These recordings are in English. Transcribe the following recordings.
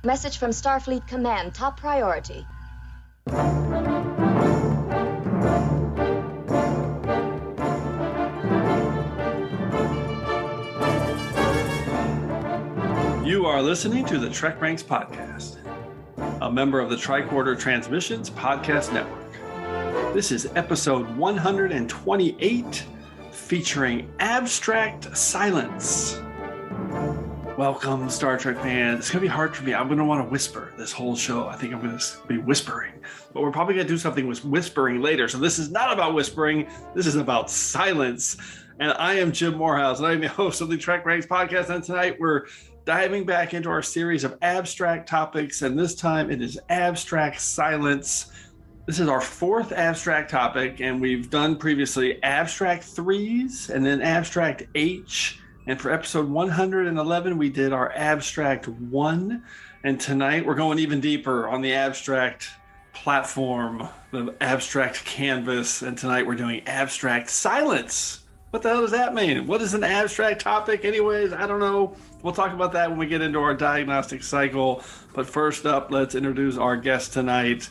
Message from Starfleet Command, top priority. You are listening to the TrekRanks podcast, a member of the Tricorder Transmissions Podcast Network. This is episode 128, featuring Abstract Silence. Welcome, Star Trek fans. It's going to be hard for me. I'm going to want to whisper this whole show. I think I'm going to be whispering. But we're probably going to do something with whispering later. So this is not about whispering. This is about silence. And I am Jim Moorhouse, and I'm the host of the TrekRanks podcast. And tonight we're diving back into our series of abstract topics. And this time it is abstract silence. This is our fourth abstract topic. And we've done previously abstract threes and then abstract H. And for episode 111, we did our abstract one. And tonight we're going even deeper on the abstract platform, the abstract canvas. And tonight we're doing abstract silence. What the hell does that mean? What is an abstract topic anyways? I don't know. We'll talk about that when we get into our diagnostic cycle. But first up, let's introduce our guest tonight.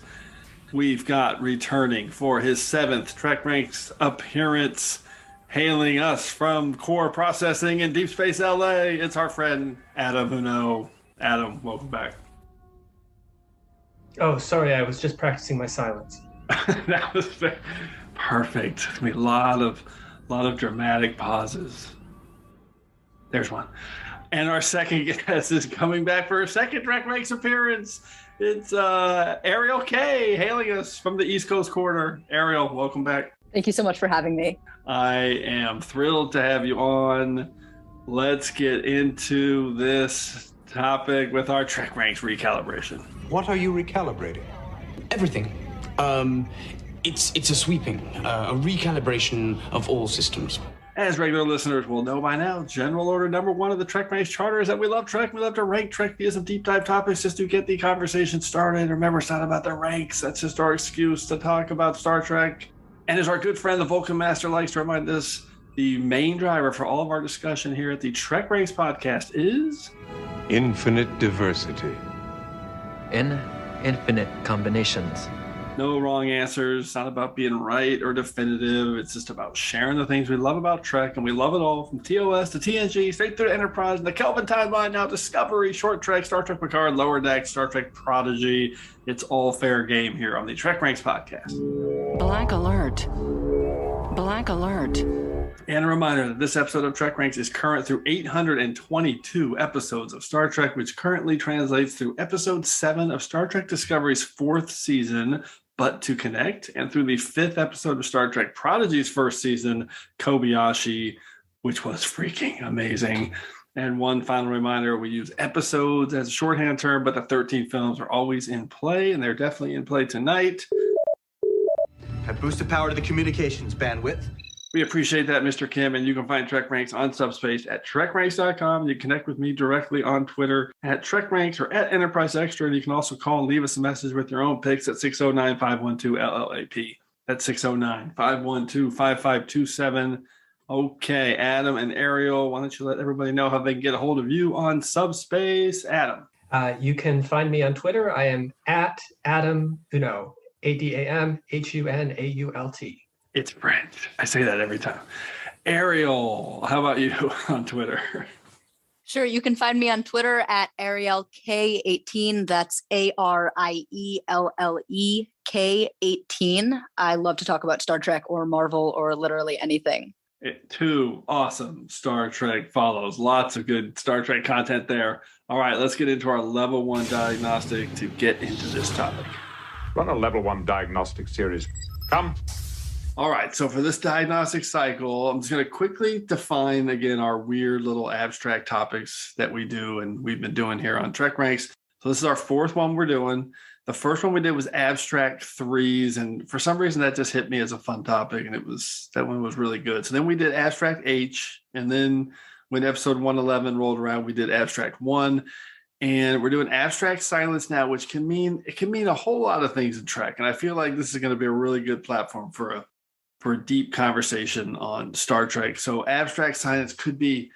We've got returning for his seventh TrekRanks appearance, hailing us from core processing in Deep Space LA, it's our friend Adam Hunault. Adam, welcome back. Oh, sorry, I was just practicing my silence. That was perfect. It's gonna be a lot of dramatic pauses. There's one. And our second guest is coming back for a second TrekRanks appearance. It's Arielle K, hailing us from the East Coast corner. Arielle, welcome back. Thank you so much for having me. I am thrilled to have you on. Let's get into this topic with our TrekRanks recalibration. What are you recalibrating? Everything. It's a sweeping, a recalibration of all systems. As regular listeners will know by now, general order number one of the TrekRanks charter is that we love Trek. We love to rank Trek via some deep dive topics just to get the conversation started. Remember, it's not about the ranks. That's just our excuse to talk about Star Trek. And as our good friend, the Vulcan Master, likes to remind us, the main driver for all of our discussion here at the TrekRanks podcast is infinite diversity. In infinite combinations. No wrong answers. It's not about being right or definitive. It's just about sharing the things we love about Trek, and we love it all, from TOS to TNG, straight through to Enterprise, and the Kelvin timeline, now Discovery, Short Trek, Star Trek Picard, Lower Deck, Star Trek Prodigy. It's all fair game here on the TrekRanks podcast. Black alert. Black alert. And a reminder that this episode of TrekRanks is current through 822 episodes of Star Trek, which currently translates through episode 7 of Star Trek Discovery's 4th season, But to Connect, and through the 5th episode of Star Trek Prodigy's 1st season, Kobayashi, which was freaking amazing. And one final reminder, we use episodes as a shorthand term, but the 13 films are always in play, and they're definitely in play tonight. Have boosted power to the communications bandwidth. We appreciate that, Mr. Kim, and you can find TrekRanks on Subspace at TrekRanks.com. You can connect with me directly on Twitter at TrekRanks or at Enterprise Extra, and you can also call and leave us a message with your own picks at 609-512-LLAP. That's 609-512-5527. Okay, Adam and Arielle, why don't you let everybody know how they can get a hold of you on Subspace? Adam. You can find me on Twitter. I am at Adam Hunault, ADAMHUNAULT. It's French. I say that every time. Arielle, how about you on Twitter? Sure, you can find me on Twitter at ArielleK18. That's ArielleK18. I love to talk about Star Trek or Marvel or literally anything. Two awesome Star Trek follows. Lots of good Star Trek content there. All right, let's get into our level 1 diagnostic to get into this topic. Run a level 1 diagnostic series. Come. All right, so for this diagnostic cycle, I'm just going to quickly define again our weird little abstract topics that we do and we've been doing here on TrekRanks. So this is our 4th one we're doing. The first one we did was abstract threes, and for some reason that just hit me as a fun topic, and that one was really good. So then we did abstract H, and then when episode 111 rolled around, we did abstract 1. And we're doing abstract silence now, which can mean a whole lot of things in Trek. And I feel like this is going to be a really good platform for a deep conversation on Star Trek. So abstract silence could be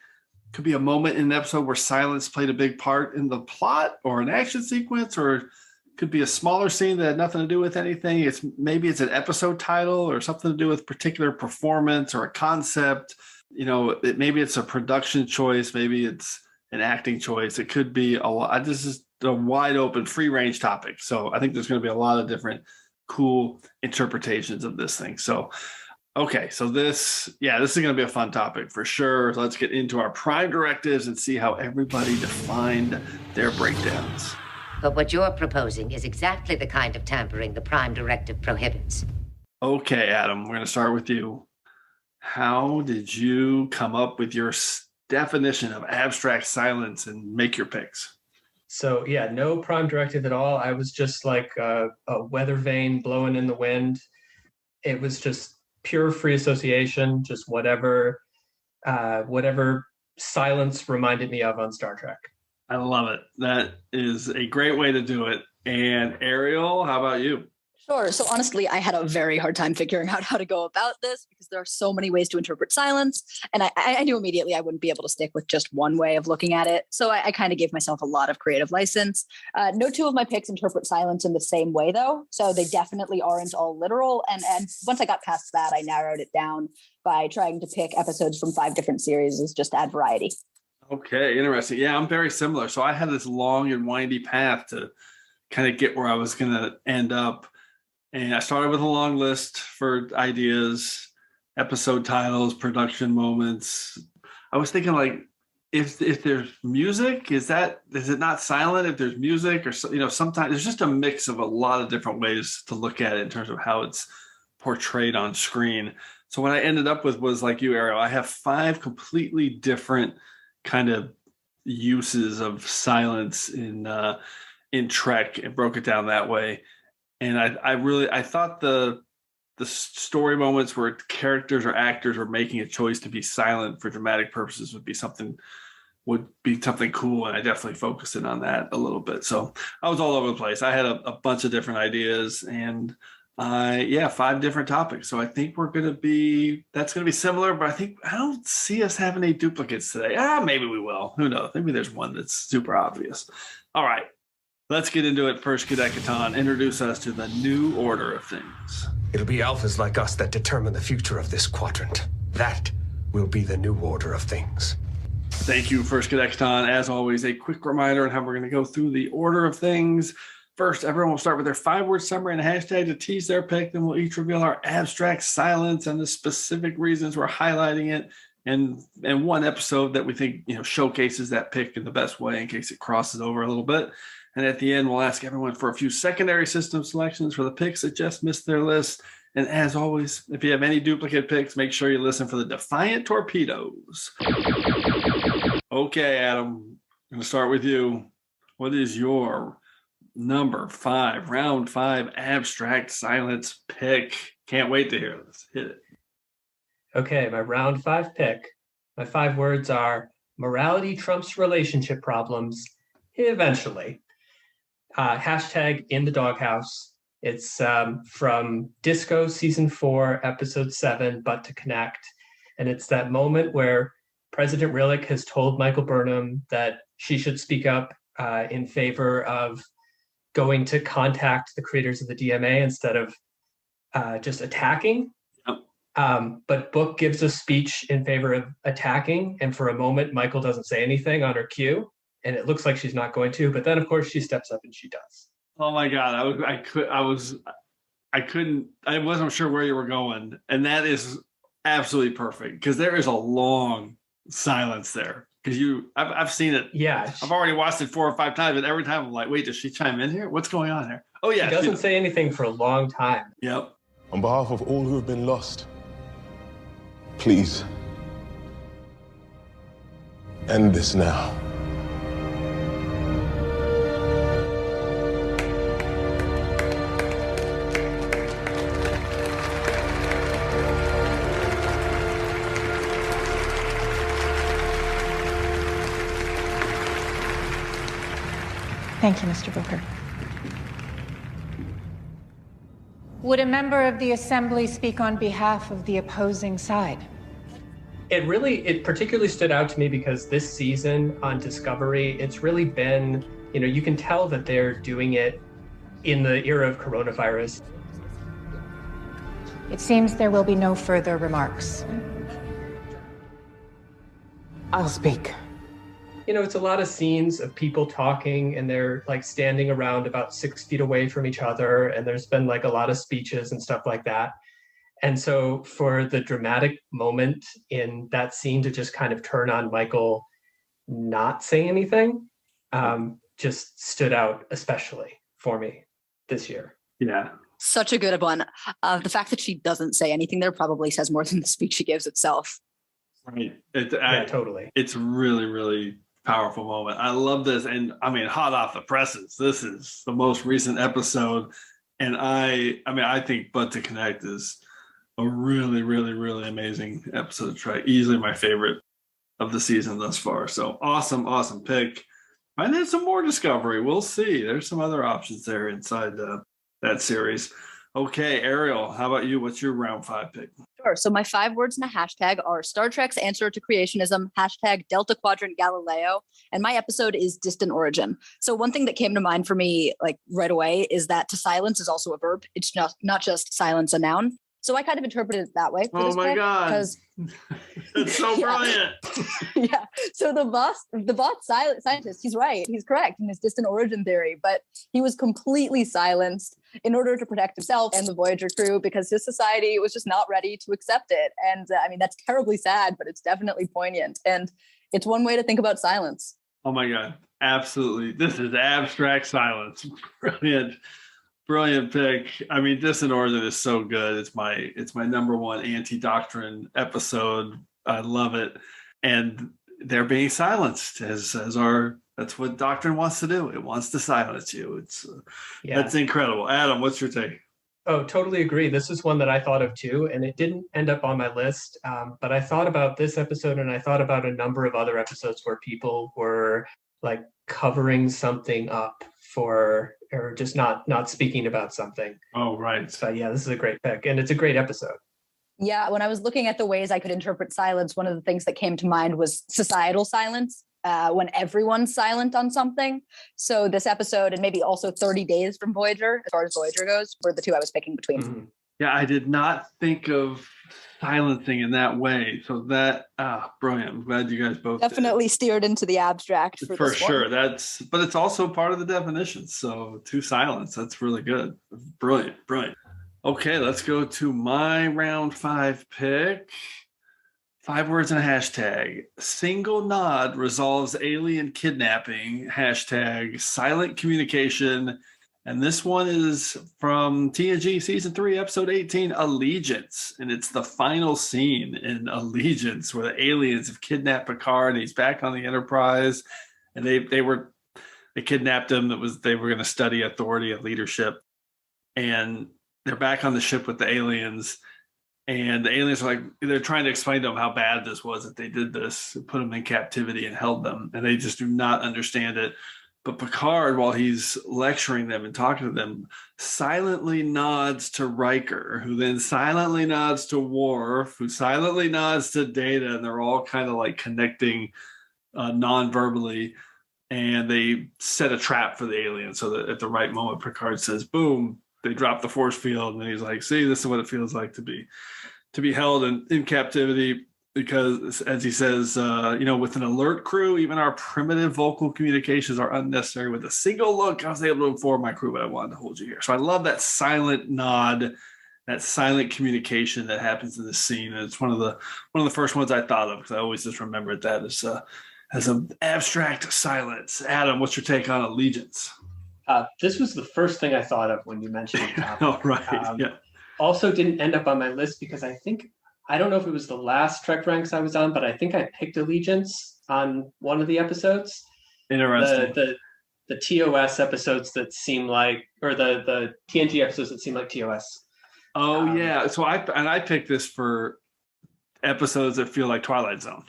could be a moment in an episode where silence played a big part in the plot or an action sequence, or could be a smaller scene that had nothing to do with anything. Maybe it's an episode title or something to do with particular performance or a concept. Maybe it's a production choice. Maybe it's an acting choice. It could be a lot. This is a wide open, free range topic. So I think there's going to be a lot of different cool interpretations of this thing. So, okay. So this is going to be a fun topic for sure. Let's get into our prime directives and see how everybody defined their breakdowns. But what you're proposing is exactly the kind of tampering the Prime Directive prohibits. Okay, Adam, we're going to start with you. How did you come up with your definition of abstract silence and make your picks? So, yeah, no Prime Directive at all. I was just like a weather vane blowing in the wind. It was just pure free association, just whatever silence reminded me of on Star Trek. I love it. That is a great way to do it. And Arielle, how about you? Sure. So honestly, I had a very hard time figuring out how to go about this because there are so many ways to interpret silence. And I knew immediately I wouldn't be able to stick with just one way of looking at it. So I kind of gave myself a lot of creative license. No two of my picks interpret silence in the same way, though. So they definitely aren't all literal. And once I got past that, I narrowed it down by trying to pick episodes from 5 different series just to add variety. Okay, interesting. Yeah, I'm very similar. So I had this long and windy path to kind of get where I was going to end up. And I started with a long list for ideas, episode titles, production moments. I was thinking, like, if there's music, is it not silent if there's music? Or, sometimes there's just a mix of a lot of different ways to look at it in terms of how it's portrayed on screen. So what I ended up with was, like you, Arielle, I have 5 completely different kind of uses of silence in Trek and broke it down that way. And I thought the story moments where characters or actors are making a choice to be silent for dramatic purposes would be something cool. And I definitely focused in on that a little bit. So I was all over the place. I had a bunch of different ideas and 5 different topics. So I think that's going to be similar, but I don't see us having any duplicates today. Maybe we will. Who knows? Maybe there's one that's super obvious. All right, let's get into it. First Cadet Catan, introduce us to the new order of things. It'll be alphas like us that determine the future of this quadrant. That will be the new order of things. Thank you, First Cadet Catan. As always, a quick reminder on how we're going to go through the order of things. First, everyone will start with their 5-word summary and a hashtag to tease their pick. Then we'll each reveal our abstract silence and the specific reasons we're highlighting it, and one episode that we think showcases that pick in the best way in case it crosses over a little bit. And at the end, we'll ask everyone for a few secondary system selections for the picks that just missed their list. And as always, if you have any duplicate picks, make sure you listen for the Defiant Torpedoes. Okay, Adam, I'm going to start with you. What is your number 5, round 5 abstract silence pick? Can't wait to hear this. Hit it. Okay, my round 5 pick. My 5 words are morality trumps relationship problems eventually. Hashtag in the doghouse. It's from Disco season 4, episode 7, But to Connect. And it's that moment where President Rillick has told Michael Burnham that she should speak up in favor of going to contact the creators of the DMA instead of just attacking. Yep. But Book gives a speech in favor of attacking. And for a moment, Michael doesn't say anything on her cue. And it looks like she's not going to. But then, of course, she steps up and she does. Oh, my God. I wasn't sure where you were going. And that is absolutely perfect because there is a long silence there. Because I've seen it. Yeah. I've already watched it 4 or 5 times, and every time I'm like, wait, does she chime in here? What's going on here? Oh, yeah. She doesn't say anything for a long time. Yep. On behalf of all who have been lost, please end this now. Thank you, Mr. Booker. Would a member of the Assembly speak on behalf of the opposing side? It particularly stood out to me because this season on Discovery, it's really been, you can tell that they're doing it in the era of coronavirus. It seems there will be no further remarks. I'll speak. It's a lot of scenes of people talking, and they're like standing around about 6 feet away from each other. And there's been like a lot of speeches and stuff like that. And so for the dramatic moment in that scene to just kind of turn on Michael not saying anything, just stood out especially for me this year. Yeah. Such a good one. The fact that she doesn't say anything there probably says more than the speech she gives itself. Right. Totally. It's really, really powerful moment. I love this. And I mean, hot off the presses, this is the most recent episode. And I think But to Connect is a really, really, really amazing episode of Trek. Easily my favorite of the season thus far. So awesome pick. I need some more Discovery. We'll see. There's some other options there inside that series. Okay, Arielle, how about you? What's your round 5 pick? Sure. So my 5 words in a hashtag are Star Trek's answer to creationism, hashtag Delta Quadrant Galileo, and my episode is Distant Origin. So one thing that came to mind for me like right away is that to silence is also a verb. It's not just silence a noun. So I kind of interpreted it that way. Oh my God. Because that's so brilliant. Yeah. So the boss scientist, he's right. He's correct in his distant origin theory, but he was completely silenced in order to protect himself and the Voyager crew because his society was just not ready to accept it. And that's terribly sad, but it's definitely poignant. And it's one way to think about silence. Oh my God. Absolutely. This is abstract silence. Brilliant pick. I mean, Distant Origin is so good. It's my number one anti-doctrine episode. I love it. And they're being silenced that's what doctrine wants to do. It wants to silence you. That's incredible. Adam, what's your take? Oh, totally agree. This is one that I thought of too, and it didn't end up on my list. But I thought about this episode, and I thought about a number of other episodes where people were like covering something up or just not speaking about something. Oh, right. So yeah, this is a great pick, and it's a great episode. Yeah, when I was looking at the ways I could interpret silence, one of the things that came to mind was societal silence, when everyone's silent on something. So this episode, and maybe also 30 Days from Voyager, as far as Voyager goes, were the two I was picking between. Mm-hmm. Yeah, I did not think of silencing in that way. So that, brilliant. I'm glad you guys both definitely steered into the abstract for sure. But it's also part of the definition. So to silence, that's really good. Brilliant. Okay, let's go to my round 5 pick. 5 words in a hashtag. Single nod resolves alien kidnapping. Hashtag silent communication. And this one is from TNG Season 3, Episode 18, Allegiance. And it's the final scene in Allegiance where the aliens have kidnapped Picard and he's back on the Enterprise. And they kidnapped him. They were going to study authority and leadership. And they're back on the ship with the aliens. And the aliens are they're trying to explain to them how bad this was that they did this, put them in captivity and held them. And they just do not understand it. But Picard, while he's lecturing them and talking to them, silently nods to Riker, who then silently nods to Worf, who silently nods to Data, and they're all kind of like connecting non-verbally. And they set a trap for the aliens so that at the right moment, Picard says, boom, they drop the force field. And he's like, see, this is what it feels like to be held in captivity. Because, as he says, with an alert crew, even our primitive vocal communications are unnecessary. With a single look, I was able to inform my crew, but I wanted to hold you here. So I love that silent nod, that silent communication that happens in this scene. And it's one of the first ones I thought of because I always just remembered that as an abstract silence. Adam, what's your take on Allegiance? This was the first thing I thought of when you mentioned it. Oh, right. Yeah. Also didn't end up on my list because I don't know if it was the last TrekRanks I was on, but I think I picked Allegiance on one of the episodes. Interesting. The TOS episodes that seem like, or the TNG episodes that seem like TOS. Oh yeah. So I picked this for episodes that feel like Twilight Zone.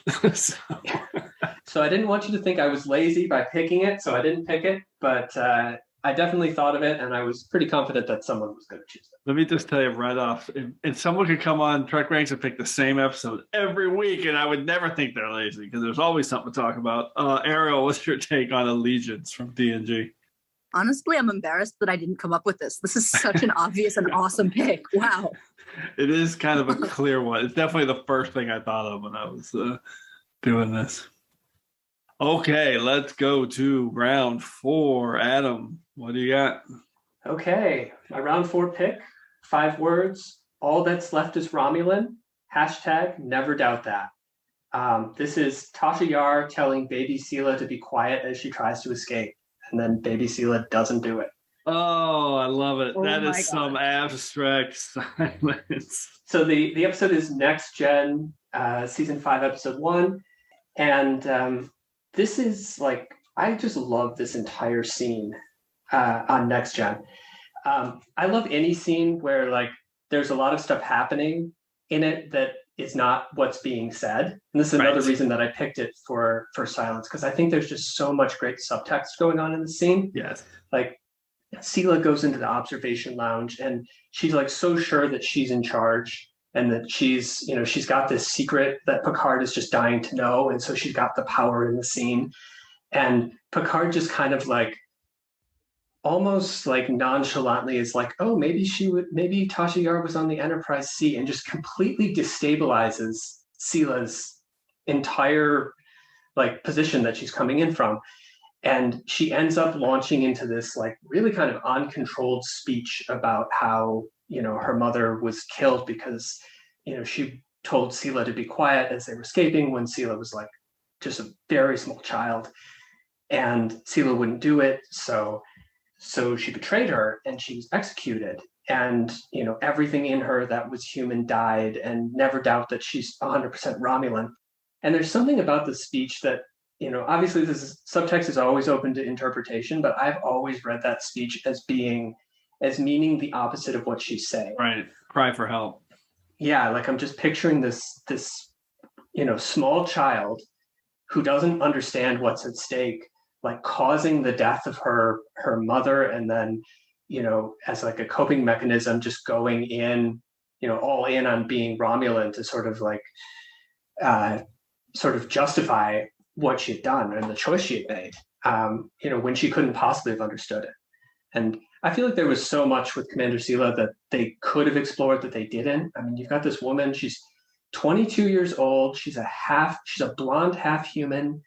So I didn't want you to think I was lazy by picking it, so I didn't pick it. But I I definitely thought of it, and I was pretty confident that someone was going to choose it. Let me just tell you right off, if someone could come on TrekRanks and pick the same episode every week, and I would never think they're lazy because there's always something to talk about. Arielle, what's your take on Allegiance from TNG? Honestly, I'm embarrassed that I didn't come up with this. This is such an obvious and awesome pick. Wow. It is kind of a clear one. It's definitely the first thing I thought of when I was doing this. Okay, let's go to round 4. Adam, what do you got? Okay, my round 4 pick, 5 words. All that's left is Romulan. # never doubt that. This is Tasha Yar telling baby Sela to be quiet as she tries to escape. And then baby Sela doesn't do it. Oh, I love it. Oh that my is some God. abstract silence. So the episode is Next Gen, season 5, episode 1. And this is like, I just love this entire scene on Next Gen. I love any scene where like there's a lot of stuff happening in it that is not what's being said. And this is another reason that I picked it for silence, because I think there's just so much great subtext going on in the scene. Yes. Like Sela goes into the observation lounge and she's like so sure that she's in charge and that she's got this secret that Picard is just dying to know. And so she's got the power in the scene. And Picard just kind of like almost like nonchalantly is like, oh, maybe Tasha Yar was on the Enterprise C, and just completely destabilizes Sela's entire like position that she's coming in from. And she ends up launching into this like really kind of uncontrolled speech about how, her mother was killed because, she told Sela to be quiet as they were escaping when Sela was like just a very small child, and Sela wouldn't do it. So she betrayed her and she was executed. And, everything in her that was human died, and never doubt that she's 100% Romulan. And there's something about the speech that, obviously subtext is always open to interpretation, but I've always read that speech as meaning the opposite of what she's saying. Right. Cry for help. Yeah. Like I'm just picturing this, small child who doesn't understand what's at stake, like causing the death of her mother. And then, as like a coping mechanism, just going in, all in on being Romulan to sort of like, justify what she had done and the choice she had made, when she couldn't possibly have understood it. And I feel like there was so much with Commander Sela that they could have explored that they didn't. I mean, you've got this woman, she's 22 years old. She's a blonde half human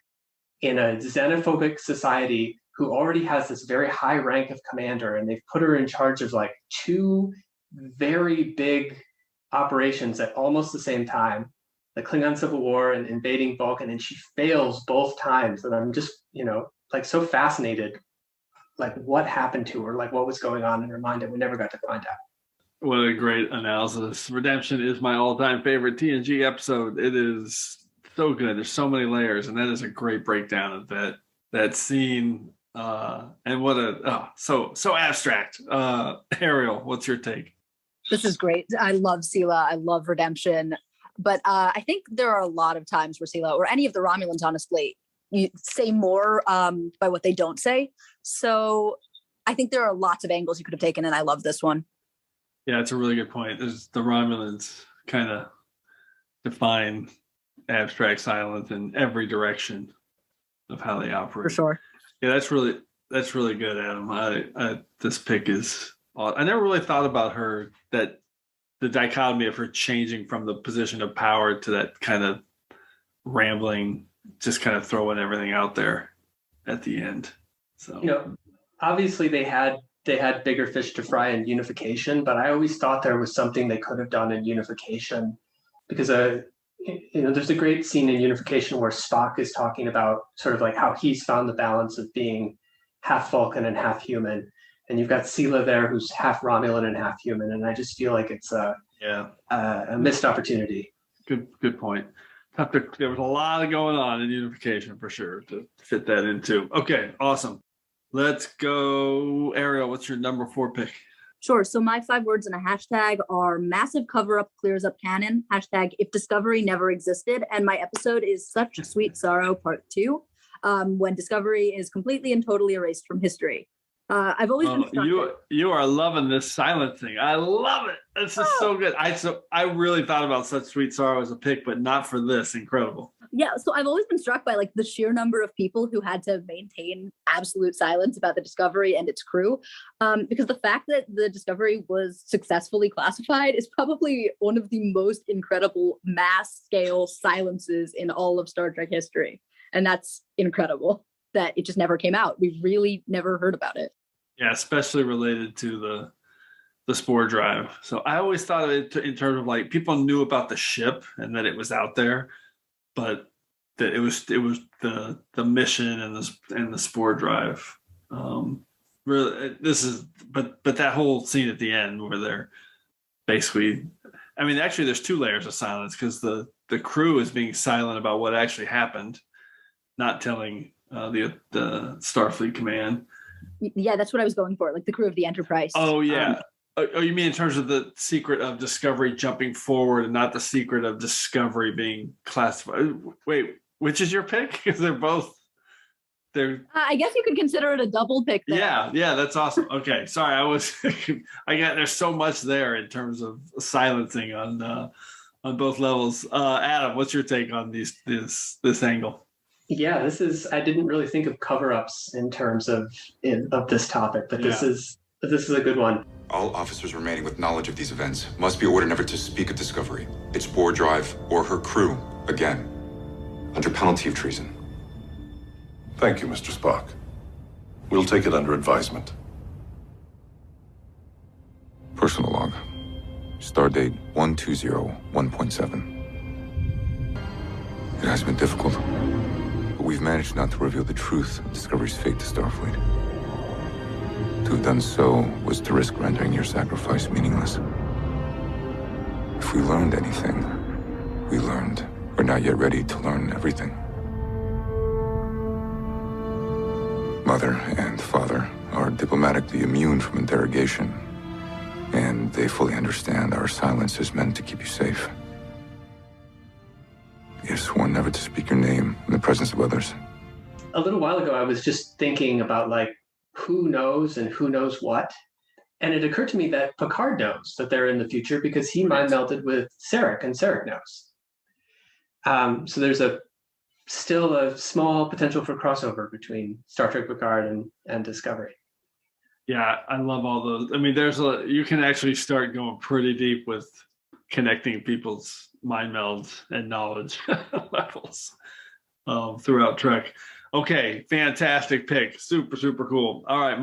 in a xenophobic society who already has this very high rank of commander. And they've put her in charge of like 2 very big operations at almost the same time, the Klingon Civil War and invading Vulcan. And she fails both times. And I'm just, like so fascinated, like what happened to her, like what was going on in her mind that we never got to find out. What a great analysis. Redemption is my all-time favorite TNG episode. It is so good. There's so many layers, and that is a great breakdown of that scene. And what so abstract. Arielle, what's your take? This is great. I love Sela. I love Redemption. But I think there are a lot of times where Sela, or any of the Romulans, honestly, you say more by what they don't say. So I think there are lots of angles you could have taken, and I love this one. Yeah, it's a really good point. There's the Romulans kind of define abstract silence in every direction of how they operate. For sure. Yeah, that's really good, Adam. This pick is. I never really thought about her, that the dichotomy of her changing from the position of power to that kind of rambling, just kind of throwing everything out there at the end. So obviously they had bigger fish to fry in Unification, but I always thought there was something they could have done in Unification, because there's a great scene in Unification where Spock is talking about sort of like how he's found the balance of being half Vulcan and half human, and you've got Sela there who's half Romulan and half human, and I just feel like it's a missed opportunity. Good point. There was a lot of going on in Unification for sure to fit that into. Okay, awesome. Let's go, Arielle. What's your number 4 pick? Sure. So my 5 words in a hashtag are massive cover-up clears up canon, hashtag if Discovery never existed. And my episode is Such Sweet Sorrow Part 2, when Discovery is completely and totally erased from history. I've always been struck. You are loving this silent thing. I love it. This is so good. I really thought about Such Sweet Sorrow as a pick, but not for this. Incredible. Yeah, so I've always been struck by like the sheer number of people who had to maintain absolute silence about the Discovery and its crew, because the fact that the Discovery was successfully classified is probably one of the most incredible mass scale silences in all of Star Trek history. And that's incredible that it just never came out. We really never heard about it. Yeah, especially related to the spore drive. So I always thought of it in terms of like people knew about the ship and that it was out there, but that it was the mission and the spore drive. Really, but that whole scene at the end where they're basically, I mean, actually there's two layers of silence because the crew is being silent about what actually happened, not telling the Starfleet command. Yeah, that's what I was going for, like the crew of the Enterprise. Oh yeah. You mean in terms of the secret of Discovery jumping forward and not the secret of Discovery being classified? Wait, which is your pick? Because they're I guess you could consider it a double pick there. Yeah, that's awesome. Okay, sorry, there's so much there in terms of silencing on both levels. Adam, what's your take on this angle? Yeah, I didn't really think of cover-ups in terms of this topic, but this is a good one. All officers remaining with knowledge of these events must be ordered never to speak of Discovery, its spore drive, or her crew again, under penalty of treason. Thank you, Mr. Spock. We'll take it under advisement. Personal log. Stardate 1201.7. It has been difficult, but we've managed not to reveal the truth of Discovery's fate to Starfleet. To have done so was to risk rendering your sacrifice meaningless. If we learned anything, we learned we're not yet ready to learn everything. Mother and father are diplomatically immune from interrogation, and they fully understand our silence is meant to keep you safe. You've sworn never to speak your name in the presence of others. A little while ago, I was just thinking about like who knows and who knows what. And it occurred to me that Picard knows that they're in the future because he mind melded with Sarek, and Sarek knows. So there's still a small potential for crossover between Star Trek Picard and Discovery. Yeah, I love all those. I mean, you can actually start going pretty deep with connecting people's mind melds and knowledge levels throughout Trek. Okay, fantastic pick. Super, super cool. All right,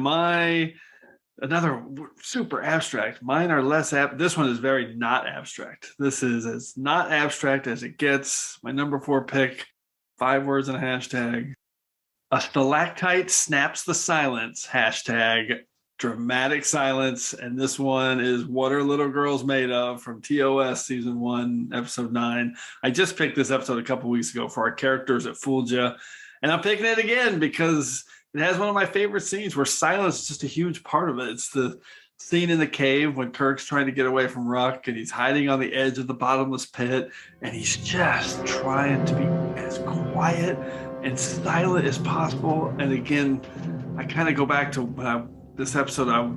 another super abstract. Mine are less this one is very not abstract. This is as not abstract as it gets. My number 4 pick, 5 words and a hashtag. A stalactite snaps the silence, hashtag dramatic silence. And this one is What Are Little Girls Made Of from TOS Season 1, Episode 9. I just picked this episode a couple weeks ago for our characters at Fooled Ya. And I'm picking it again because it has one of my favorite scenes where silence is just a huge part of it. It's the scene in the cave when Kirk's trying to get away from Ruck and he's hiding on the edge of the bottomless pit and he's just trying to be as quiet and silent as possible. And again, I kind of go back to this episode, I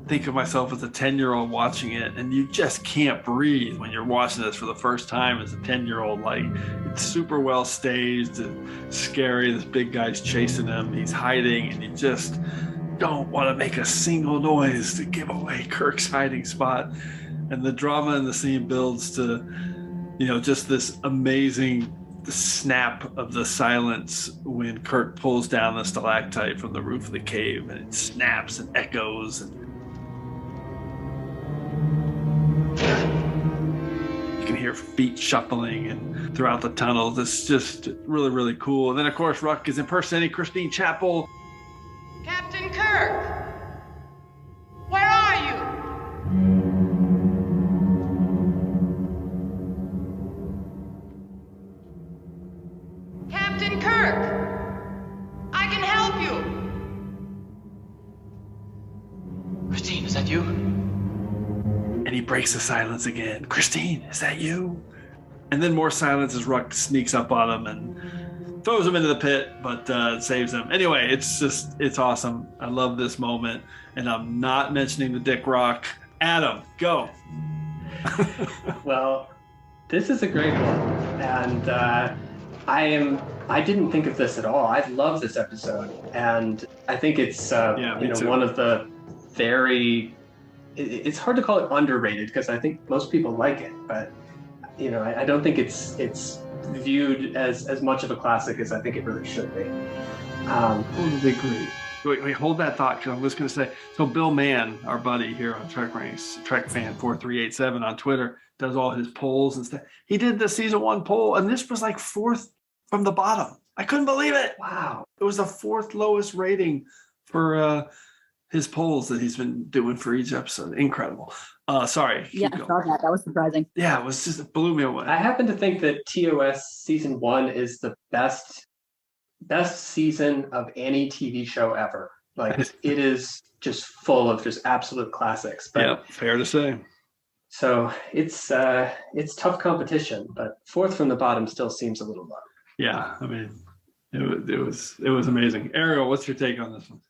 think of myself as a 10-year-old watching it, and you just can't breathe when you're watching this for the first time as a 10-year-old. Like, it's super well staged and scary. This big guy's chasing him. He's hiding, and you just don't want to make a single noise to give away Kirk's hiding spot. And the drama in the scene builds to, just this amazing snap of the silence when Kirk pulls down the stalactite from the roof of the cave, and it snaps and echoes, and you can hear feet shuffling and throughout the tunnels. It's just really, really cool. And then of course Ruck is impersonating Christine Chapel. Captain Kirk, where are you? Captain Kirk, I can help you. Christine, is that you? And he breaks the silence again. Christine, is that you? And then more silence as Ruck sneaks up on him and throws him into the pit, but saves him. Anyway, it's awesome. I love this moment, and I'm not mentioning the Dick Rock. Adam, go. Well, this is a great one, and I didn't think of this at all. I love this episode, and I think it's one of the very. It's hard to call it underrated because I think most people like it, but I don't think it's viewed as much of a classic as I think it really should be. Totally agree. Wait, hold that thought, because I was going to say, so Bill Mann, our buddy here on TrekRanks, TrekFan4387 on Twitter, does all his polls and stuff. He did the season 1 poll, and this was like 4th from the bottom. I couldn't believe it. Wow. It was the 4th lowest rating for his polls that he's been doing for each episode. Incredible. Sorry. Yeah, I saw that. That was surprising. Yeah, it blew me away. I happen to think that TOS season 1 is the best season of any TV show ever. Like, it is just full of just absolute classics. But, yeah, fair to say. So it's tough competition, but 4th from the bottom still seems a little low. Yeah, I mean, it was amazing. Arielle, what's your take on this one?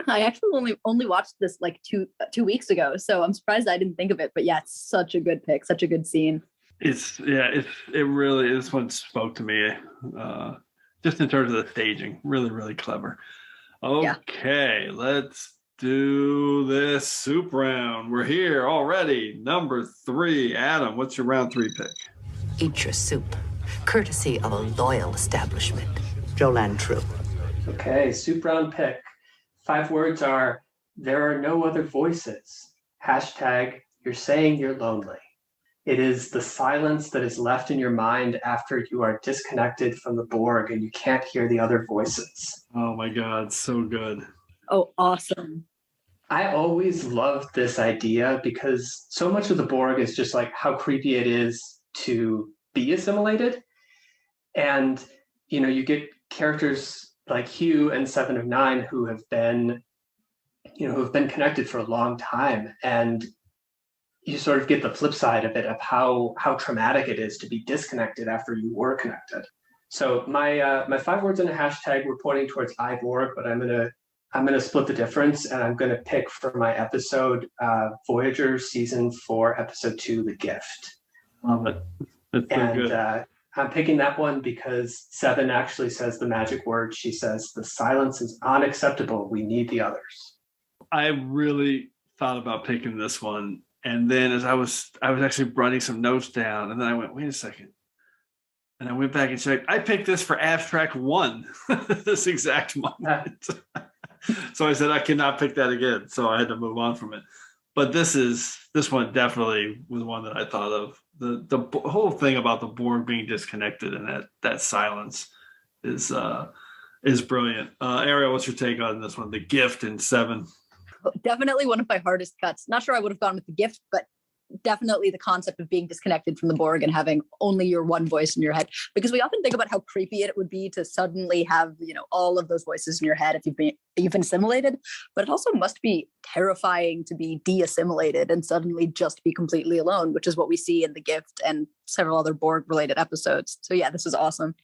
I actually only watched this like two weeks ago, so I'm surprised I didn't think of it. But yeah, it's such a good pick, such a good scene. It really, this one spoke to me. Just in terms of the staging, really, really clever. Okay, let's do this soup round. We're here already. Number 3, Adam, what's your round 3 pick? Eat your soup, courtesy of a loyal establishment. Jolan True. Okay, soup round pick. 5 words are, there are no other voices. # you're saying you're lonely. It is the silence that is left in your mind after you are disconnected from the Borg and you can't hear the other voices. Oh my God, so good. Oh, awesome. I always loved this idea because so much of the Borg is just like how creepy it is to be assimilated. And, you get characters like Hugh and 7 of 9 who have been connected for a long time. And you sort of get the flip side of it, of how traumatic it is to be disconnected after you were connected. So my 5 words and a # were pointing towards iBorg, but I'm gonna split the difference, and I'm gonna pick for my episode Voyager season 4 episode 2, The Gift. Love it. That's so good. I'm picking that one because 7 actually says the magic word. She says, "The silence is unacceptable. We need the others." I really thought about picking this one. And then as I was actually writing some notes down, and then I went, wait a second. And I went back and checked. I picked this for Abstract 1, this exact moment. So I said, I cannot pick that again. So I had to move on from it. But this one definitely was one that I thought of. The whole thing about the Borg being disconnected and that silence is brilliant. Arielle, what's your take on this one? The Gift in 7. Definitely one of my hardest cuts. Not sure I would have gone with The Gift, but definitely the concept of being disconnected from the Borg and having only your one voice in your head. Because we often think about how creepy it would be to suddenly have, all of those voices in your head if you've been assimilated. But it also must be terrifying to be de-assimilated and suddenly just be completely alone, which is what we see in The Gift and several other Borg-related episodes. So yeah, this is awesome.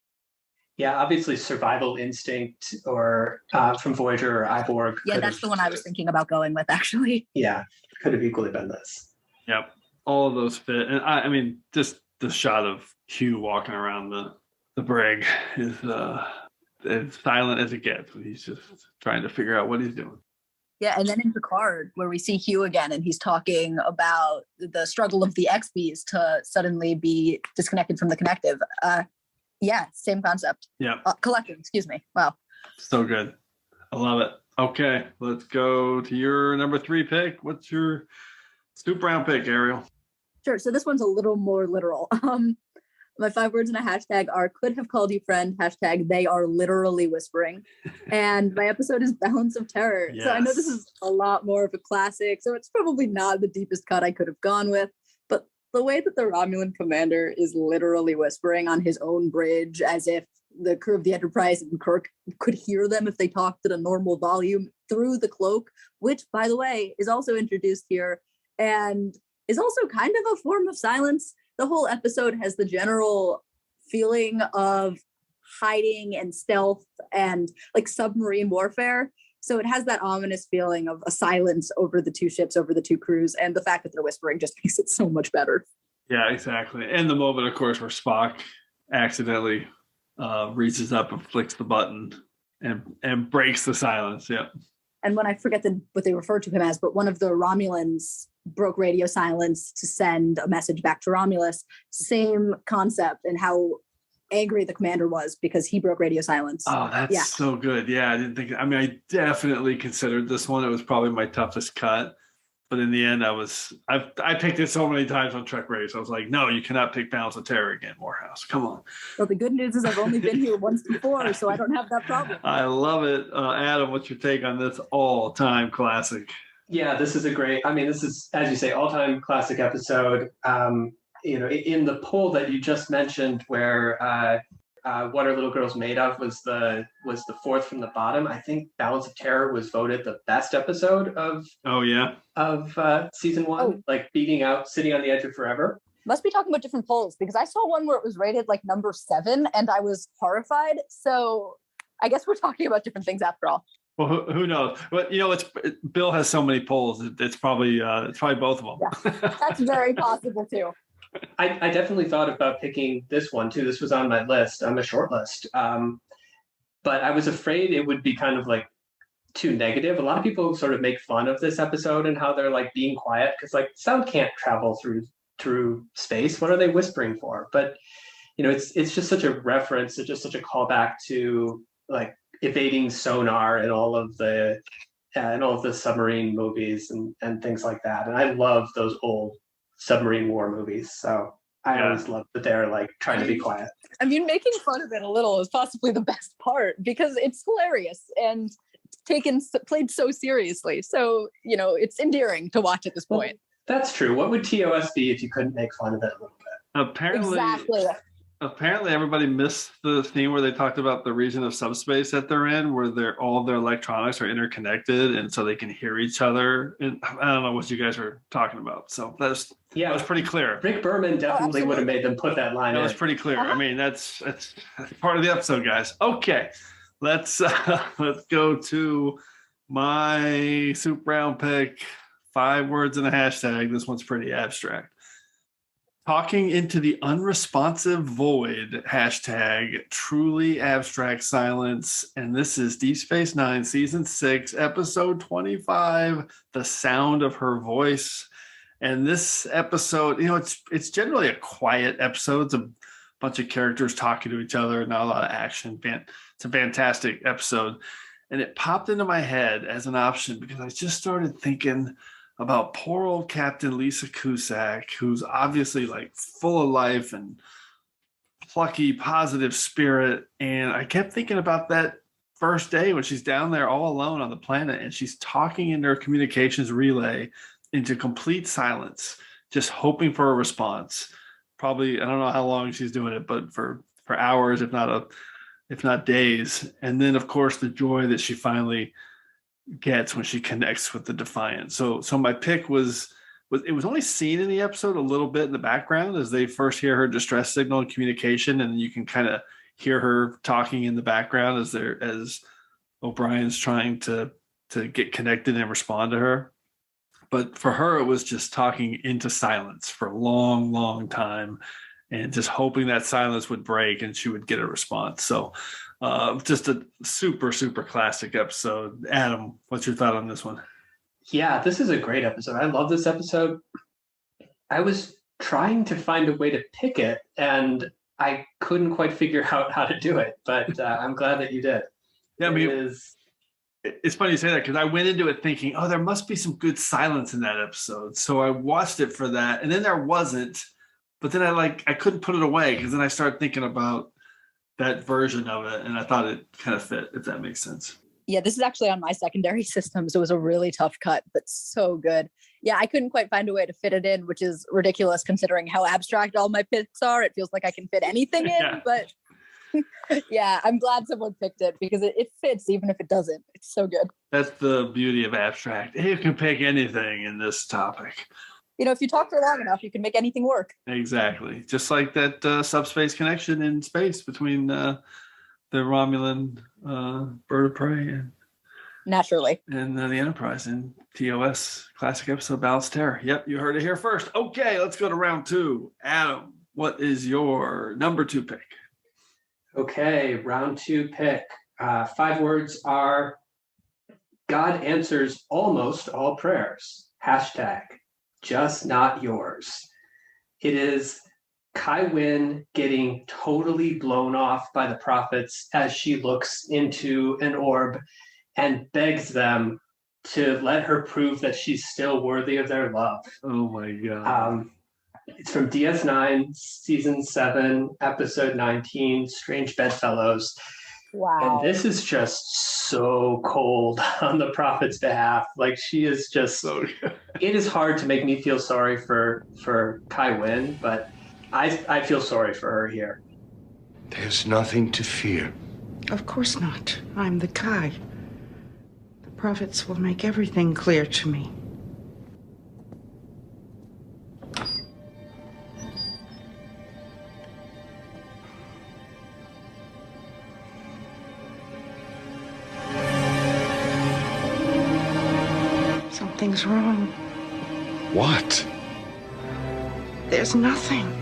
Yeah, obviously Survival Instinct or from Voyager or iBorg. Yeah, that's the one I was thinking about going with, actually. Yeah, could have equally been this. Yep, all of those fit. And I mean, just the shot of Hugh walking around the brig is as silent as it gets. He's just trying to figure out what he's doing. Yeah, and then in Picard, where we see Hugh again, and he's talking about the struggle of the XBs to suddenly be disconnected from the connective. Yeah, same concept. Yeah. Collective, excuse me. Wow. So good. I love it. Okay, let's go to your number 3 pick. What's your soup round pick, Arielle? Sure. So this one's a little more literal. My 5 words and a # are could have called you friend, # they are literally whispering. And my episode is Balance of Terror. Yes. So I know this is a lot more of a classic, so it's probably not the deepest cut I could have gone with. But the way that the Romulan commander is literally whispering on his own bridge as if the crew of the Enterprise and Kirk could hear them if they talked at a normal volume through the cloak, which, by the way, is also introduced here and is also kind of a form of silence. The whole episode has the general feeling of hiding and stealth and like submarine warfare. So it has that ominous feeling of a silence over the two ships, over the two crews, and the fact that they're whispering just makes it so much better. Yeah, exactly. And the moment, of course, where Spock accidentally reaches up and flicks the button and breaks the silence. Yeah. And when I forget what they refer to him as, but one of the Romulans broke radio silence to send a message back to Romulus. Same concept, and how angry the commander was because he broke radio silence. Oh, that's so good. Yeah, I definitely considered this one. It was probably my toughest cut. But in the end, I picked it so many times on Trek Race. I was like, no, you cannot pick Balance of Terror again, Moorhouse. Come on. Well, the good news is I've only been here once before, so I don't have that problem. I love it. Adam, what's your take on this all-time classic? Yeah, this is this is, as you say, all-time classic episode. In the poll that you just mentioned where What Are Little Girls Made Of was the fourth from the bottom. I think Balance of Terror was voted the best episode of season one, like beating out City on the Edge of Forever. Must be talking about different polls, because I saw one where it was rated like number 7 and I was horrified. So I guess we're talking about different things after all. Well, who knows? But Bill has so many polls. It's probably both of them. Yeah, that's very possible too. I definitely thought about picking this one too. This was on my list, on the short list. But I was afraid it would be kind of like too negative. A lot of people sort of make fun of this episode and how they're like being quiet because like sound can't travel through space. What are they whispering for? But it's just such a reference. It's just such a callback to like evading sonar and all of the submarine movies and things like that. And I love those old submarine war movies. So I always love that they're like trying to be quiet. I mean, making fun of it a little is possibly the best part because it's hilarious and played so seriously. So, it's endearing to watch at this point. Well, that's true. What would TOS be if you couldn't make fun of it a little bit? Apparently everybody missed the theme where they talked about the region of subspace that they're in, where all of their electronics are interconnected and so they can hear each other. And I don't know what you guys were talking about. So that was pretty clear. Rick Berman definitely would have made them put that line in. That was pretty clear. I mean, that's part of the episode, guys. Okay, let's go to my soup round pick. 5 words and a hashtag. This one's pretty abstract. Talking into the unresponsive void, hashtag truly abstract silence. And this is Deep Space Nine, season 6, episode 25, The Sound of Her Voice. And this episode, it's generally a quiet episode. It's a bunch of characters talking to each other, not a lot of action. It's a fantastic episode. And it popped into my head as an option because I just started thinking about poor old Captain Lisa Cusack, who's obviously like full of life and plucky, positive spirit. And I kept thinking about that first day when she's down there all alone on the planet and she's talking in her communications relay into complete silence, just hoping for a response. Probably, I don't know how long she's doing it, but for hours, if not days. And then, of course, the joy that she finally gets when she connects with the Defiant. So my pick was it was only seen in the episode a little bit in the background as they first hear her distress signal and communication, and you can kind of hear her talking in the background as O'Brien's trying to get connected and respond to her. But for her, it was just talking into silence for a long, long time and just hoping that silence would break and she would get a response. So just a super, super classic episode. Adam, what's your thought on this one? Yeah, this is a great episode. I love this episode. I was trying to find a way to pick it, and I couldn't quite figure out how to do it, but I'm glad that you did. Yeah, I mean, it's funny you say that because I went into it thinking, oh, there must be some good silence in that episode. So I watched it for that, and then there wasn't. But then I couldn't put it away because then I started thinking about that version of it, and I thought it kind of fit, if that makes sense. Yeah, this is actually on my secondary system, so it was a really tough cut, but so good. Yeah, I couldn't quite find a way to fit it in, which is ridiculous considering how abstract all my picks are. It feels like I can fit anything in, but yeah, I'm glad someone picked it because it fits even if it doesn't. It's so good. That's the beauty of abstract. You can pick anything in this topic. If you talk for long enough, you can make anything work. Exactly. Just like that subspace connection in space between the Romulan bird of prey, Naturally. and the Enterprise in TOS classic episode Balanced Terror. Yep, you heard it here first. Okay, let's go to round 2. Adam, what is your number 2 pick? Okay, round 2 pick. 5 words are God answers almost all prayers. Hashtag just not yours. It is Kai Wynn getting totally blown off by the prophets as she looks into an orb and begs them to let her prove that she's still worthy of their love. Oh my God. It's from DS9, season 7, episode 19, Strange Bedfellows. Wow. And this is just so cold on the prophet's behalf. Like, she is just so good. It is hard to make me feel sorry for Kai Wynn, but I feel sorry for her here. There's nothing to fear. Of course not. I'm the Kai. The prophets will make everything clear to me. Something's wrong. What? There's nothing.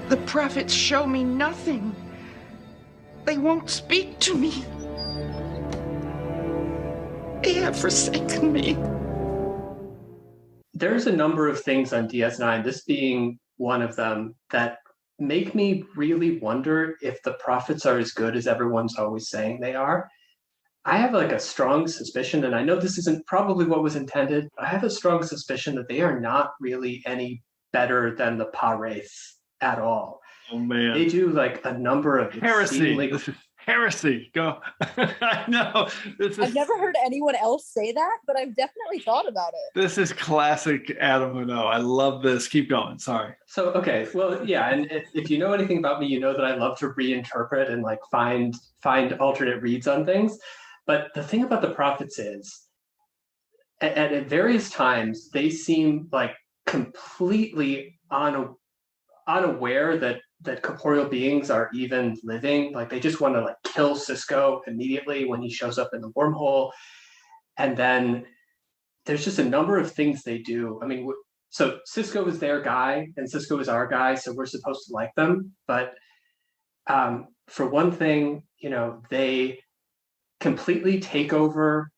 The prophets show me nothing. They won't speak to me. They have forsaken me. There's a number of things on DS9, this being one of them, that make me really wonder if the prophets are as good as everyone's always saying they are. I have like a strong suspicion, and I know this isn't probably what was intended, but I have a strong suspicion that they are not really any better than the Pa-wraiths at all. Oh man. They do like a number of Heresy. Go. I know. I've never heard anyone else say that, but I've definitely thought about it. This is classic Adam Hunault. I love this. Keep going. Sorry. So, okay. Well, yeah. And if you know anything about me, you know that I love to reinterpret and like find alternate reads on things. But the thing about the prophets is at various times, they seem like completely unaware that corporeal beings are even living. Like, they just want to like kill Sisko immediately when he shows up in the wormhole. And then there's just a number of things they do. I mean, so Sisko is their guy and Sisko is our guy, so we're supposed to like them. But for one thing, you know, they completely take over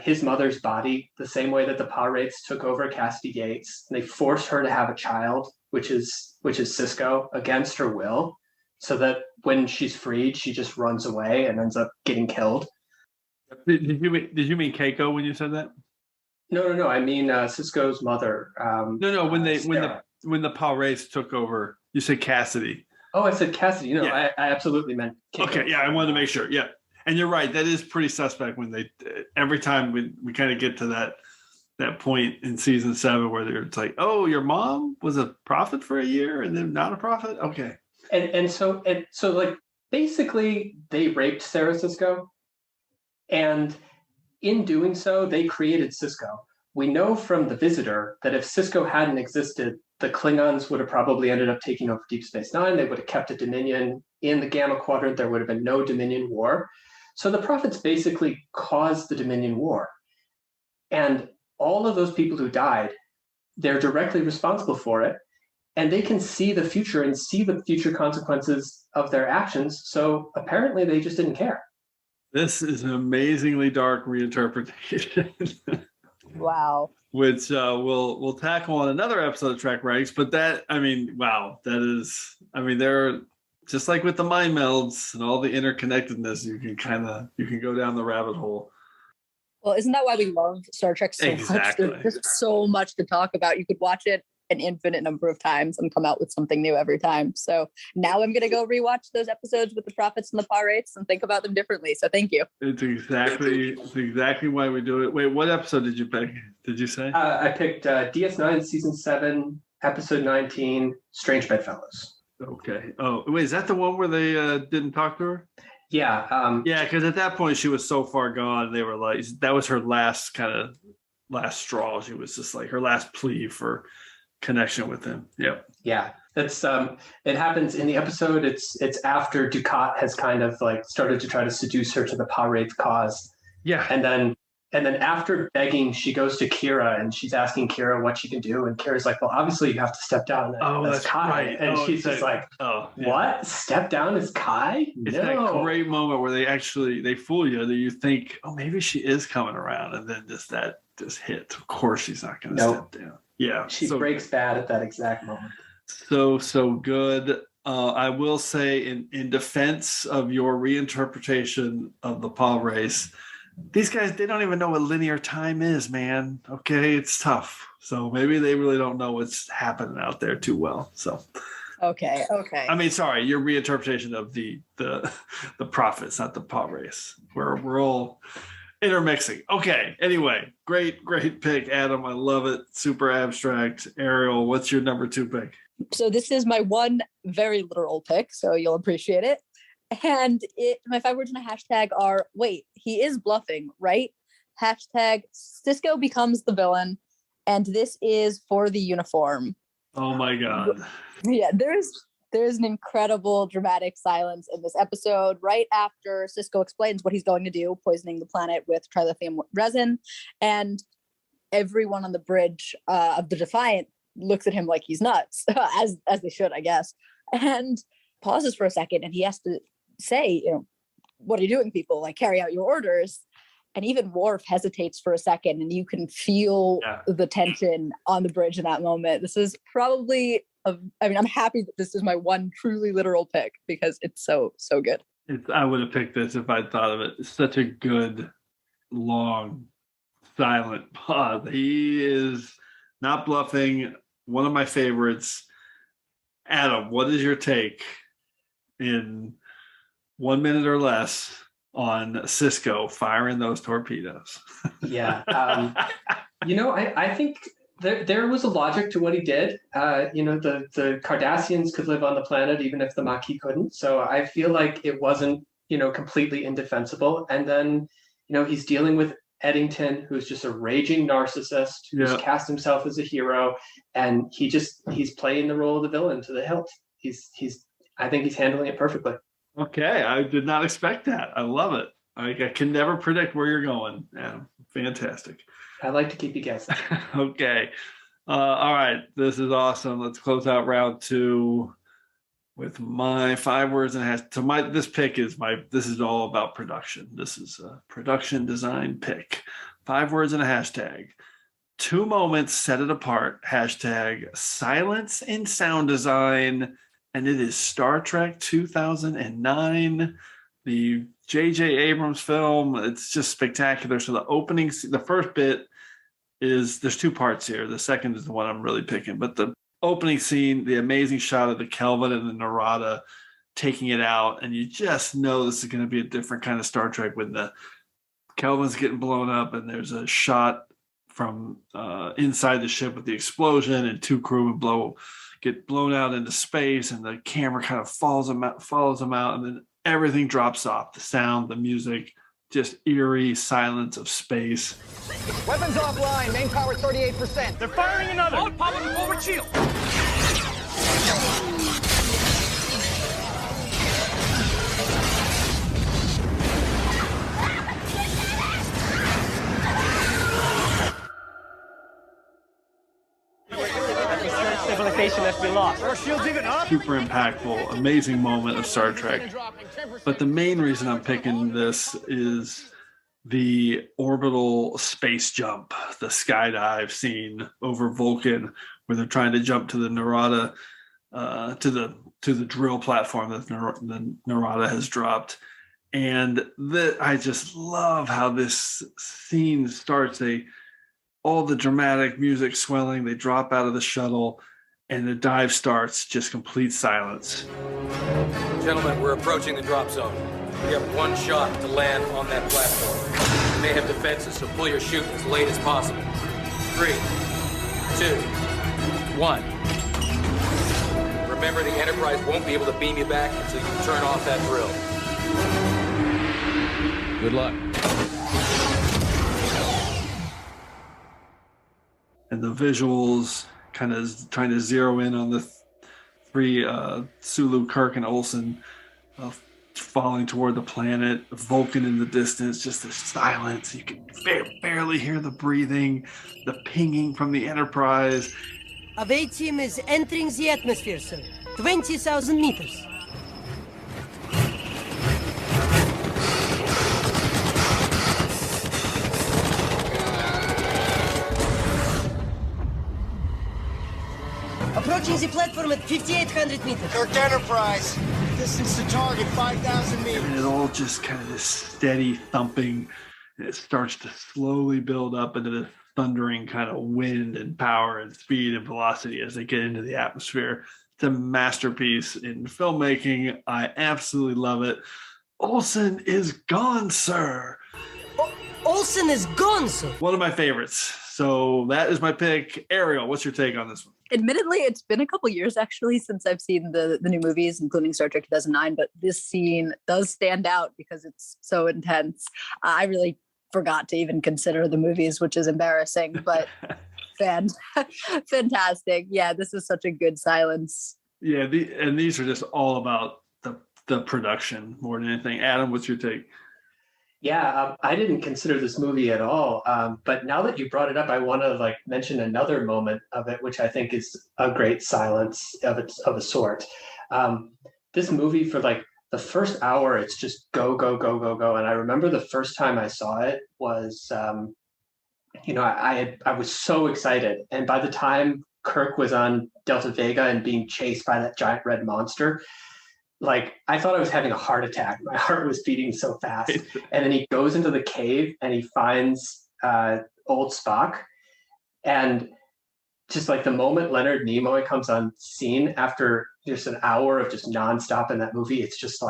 his mother's body the same way that the Pa-wraiths took over Cassidy Gates. And they forced her to have a child, which is Sisko, against her will, so that when she's freed, she just runs away and ends up getting killed. Did you mean Keiko when you said that? No. I mean Sisko's mother. No. When the Pa-wraiths took over, you said Cassidy. Oh, I said Cassidy. No, yeah. I absolutely meant Keiko. Okay, yeah, I wanted to make sure. Yeah. And you're right. That is pretty suspect when they every time we kind of get to that point in season 7 where it's like, oh, your mom was a prophet for a year and then not a prophet. Okay. And so like basically they raped Sarah Sisko, and in doing so they created Sisko. We know from The Visitor that if Sisko hadn't existed, the Klingons would have probably ended up taking over Deep Space Nine. They would have kept a Dominion in the Gamma Quadrant. There would have been no Dominion war. So the prophets basically caused the Dominion War. And all of those people who died, they're directly responsible for it. And they can see the future and see the future consequences of their actions. So apparently they just didn't care. This is an amazingly dark reinterpretation. Wow. Which we'll tackle on another episode of TrekRanks. But that, I mean, wow, that is, I mean, they're just like with the mind melds and all the interconnectedness, you can go down the rabbit hole. Well, isn't that why we love Star Trek so much? There's just so much to talk about. You could watch it an infinite number of times and come out with something new every time. So now I'm going to go rewatch those episodes with the prophets and the Pa-wraiths and think about them differently. So thank you. It's exactly why we do it. Wait, what episode did you pick? Did you say? I picked DS9, season 7, episode 19, Strange Bedfellows. Okay. Oh, wait, is that the one where they didn't talk to her? Yeah. Yeah, because at that point she was so far gone. They were like, that was her last straw. She was just like her last plea for connection with him. Yep. Yeah, it's it happens in the episode. It's after Ducat has kind of like started to try to seduce her to the Pah-wraith cause. Yeah, and then after begging, she goes to Kira and she's asking Kira what she can do, and Kira's like, "Well, obviously you have to step down as Kai." right. And she's just like, "What? Step down as Kai?" It's that great moment where they fool you. That you think, "Oh, maybe she is coming around," and then just hit. Of course, she's not going to step down. Yeah, she breaks bad at that exact moment. So good. I will say, in defense of your reinterpretation of the Pah-wraiths, these guys, they don't even know what linear time is, man. Okay, it's tough. So maybe they really don't know what's happening out there too well. So okay. I mean, sorry, your reinterpretation of the prophets, not the Pah-wraiths. We're all intermixing. Okay. Anyway, great pick, Adam. I love it. Super abstract. Arielle, what's your number 2 pick? So this is my one very literal pick, so you'll appreciate it. And my 5 words in a hashtag are, wait, he is bluffing, right? Hashtag Cisco becomes the villain, and this is for the uniform. Oh my God. Yeah, there's an incredible dramatic silence in this episode right after Cisco explains what he's going to do, poisoning the planet with trilithium resin. And everyone on the bridge of the Defiant looks at him like he's nuts, as they should, I guess, and pauses for a second, and he has to say, what are you doing, people? Like, carry out your orders. And even Worf hesitates for a second, and you can feel the tension on the bridge in that moment. This is probably, I'm happy that this is my one truly literal pick because it's so good. I would have picked this if I'd thought of it. It's such a good, long, silent pause. He is not bluffing. One of my favorites. Adam, what is your take in 1 minute or less on Cisco firing those torpedoes? Yeah. I think there was a logic to what he did. The Cardassians could live on the planet even if the Maquis couldn't. So I feel like it wasn't, completely indefensible. And then, he's dealing with Eddington, who's just a raging narcissist, who's cast himself as a hero. And he's playing the role of the villain to the hilt. I think he's handling it perfectly. Okay, I did not expect that. I love it. I can never predict where you're going, Adam. Fantastic. I like to keep you guessing. Okay. All right. This is awesome. Let's close out round 2 with my 5 words and this pick is this is all about production. This is a production design pick. 5 words and a hashtag. 2 moments set it apart. Hashtag silence in sound design. And it is Star Trek 2009, the J.J. Abrams film. It's just spectacular. So the first bit is, there's 2 parts here. The second is the one I'm really picking. But the opening scene, the amazing shot of the Kelvin and the Narada taking it out, and you just know this is going to be a different kind of Star Trek when the Kelvin's getting blown up, and there's a shot from inside the ship with the explosion, and 2 crewmen get blown out into space, and the camera kind of follows them out, and then everything drops off. The sound, the music, just eerie silence of space. Weapons offline, main power 38%. They're firing another. Forward power to forward shield. Stabilization has been lost. Our shields even up. Super impactful, amazing moment of Star Trek. But the main reason I'm picking this is the orbital space jump, the skydive scene over Vulcan, where they're trying to jump to the Narada, to the drill platform that the Narada has dropped. And I just love how this scene starts. All the dramatic music swelling, they drop out of the shuttle, and the dive starts, just complete silence. Gentlemen, we're approaching the drop zone. We have 1 shot to land on that platform. We may have defenses, so pull your chute as late as possible. 3, 2, 1. Remember, the Enterprise won't be able to beam you back until you turn off that drill. Good luck. And the visuals kind of trying to zero in on three Sulu, Kirk, and Olsen falling toward the planet, Vulcan in the distance, just the silence. You can barely hear the breathing, the pinging from the Enterprise. Away team is entering the atmosphere, sir. 20,000 meters. Approaching the platform at 5,800 meters. Kirk Enterprise. Distance to target, 5,000 meters. And it all just kind of this steady thumping. And it starts to slowly build up into this thundering kind of wind and power and speed and velocity as they get into the atmosphere. It's a masterpiece in filmmaking. I absolutely love it. Olsen is gone, sir. Olsen is gone, sir. One of my favorites. So that is my pick. Arielle, what's your take on this one? Admittedly, it's been a couple years actually since I've seen the new movies, including Star Trek 2009, but this scene does stand out because it's so intense. I really forgot to even consider the movies, which is embarrassing, but fantastic. Yeah, this is such a good silence. Yeah, and these are just all about the production more than anything. Adam, what's your take? Yeah, I didn't consider this movie at all. But now that you brought it up, I want to mention another moment of it, which I think is a great silence of a sort. This movie, for the first hour, it's just go, go, go, go, go. And I remember the first time I saw it was, I was so excited. And by the time Kirk was on Delta Vega and being chased by that giant red monster, I thought I was having a heart attack. My heart was beating so fast. And then he goes into the cave and he finds old Spock. And just the moment Leonard Nimoy comes on scene after just an hour of just nonstop in that movie, it's just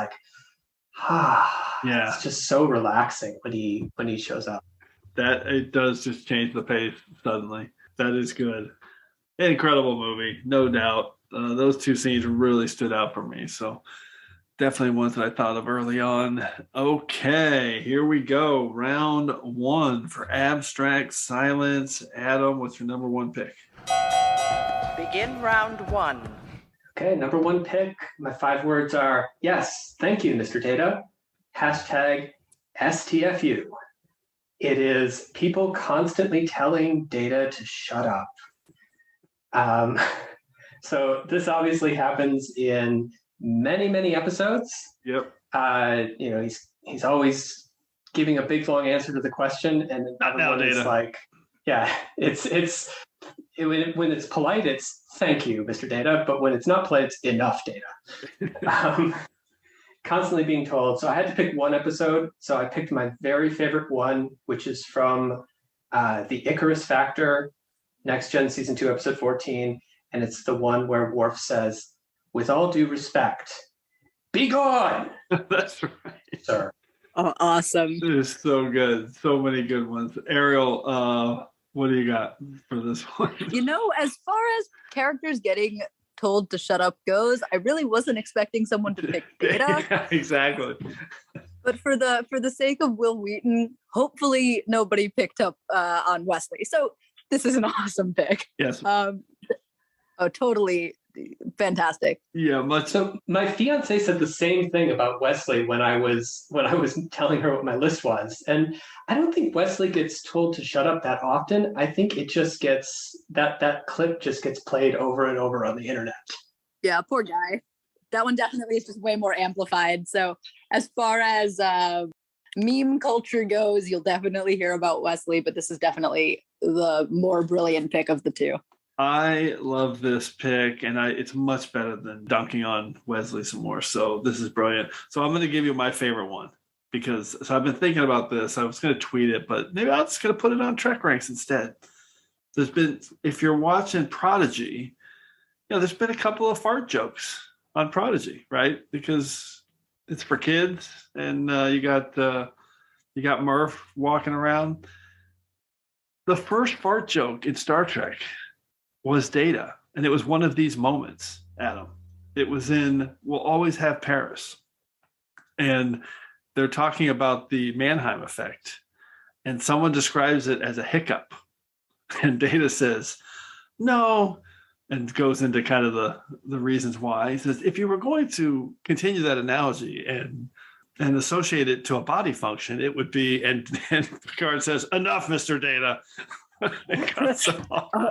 yeah, it's just so relaxing when he shows up. That it does just change the pace suddenly. That is good. Incredible movie, no doubt. Those two scenes really stood out for me. So definitely ones that I thought of early on. Okay, here we go. Round one for abstract silence. Adam, what's your number one pick? Begin round one. Okay, number one pick. My 5 words are, yes, thank you, Mr. Data. Hashtag STFU. It is people constantly telling Data to shut up. So this obviously happens in many episodes. Yep. He's always giving a big long answer to the question, and not now, Data. When it's polite, it's thank you, Mr. Data. But when it's not polite, it's enough, Data. Constantly being told. So I had to pick one episode. So I picked my very favorite one, which is from the Icarus Factor, Next Gen Season 2, Episode 14. And it's the one where Worf says, with all due respect, be gone. That's right, sir. Oh, awesome. It is so good. So many good ones. Arielle, what do you got for this one? As far as characters getting told to shut up goes, I really wasn't expecting someone to pick Data. Yeah, exactly. But for the sake of Will Wheaton, hopefully nobody picked up on Wesley. So this is an awesome pick. Yes. Totally fantastic. Yeah, So my fiance said the same thing about Wesley when I was telling her what my list was, and I don't think Wesley gets told to shut up that often. I think it just gets that clip just gets played over and over on the internet. Yeah, poor guy. That one definitely is just way more amplified. So as far as meme culture goes, you'll definitely hear about Wesley, but this is definitely the more brilliant pick of the two. I love this pick, and it's much better than dunking on Wesley some more. So this is brilliant. So I'm going to give you my favorite one because I've been thinking about this. I was going to tweet it, but maybe I'm just going to put it on TrekRanks instead. If you're watching Prodigy, there's been a couple of fart jokes on Prodigy, right? Because it's for kids, and you got Murph walking around. The first fart joke in Star Trek was Data, and it was one of these moments, Adam. It was in We'll Always Have Paris, and they're talking about the Mannheim Effect, and someone describes it as a hiccup, and Data says, no, and goes into kind of the reasons why. He says, if you were going to continue that analogy and associate it to a body function, it would be, and Picard says, enough, Mr. Data.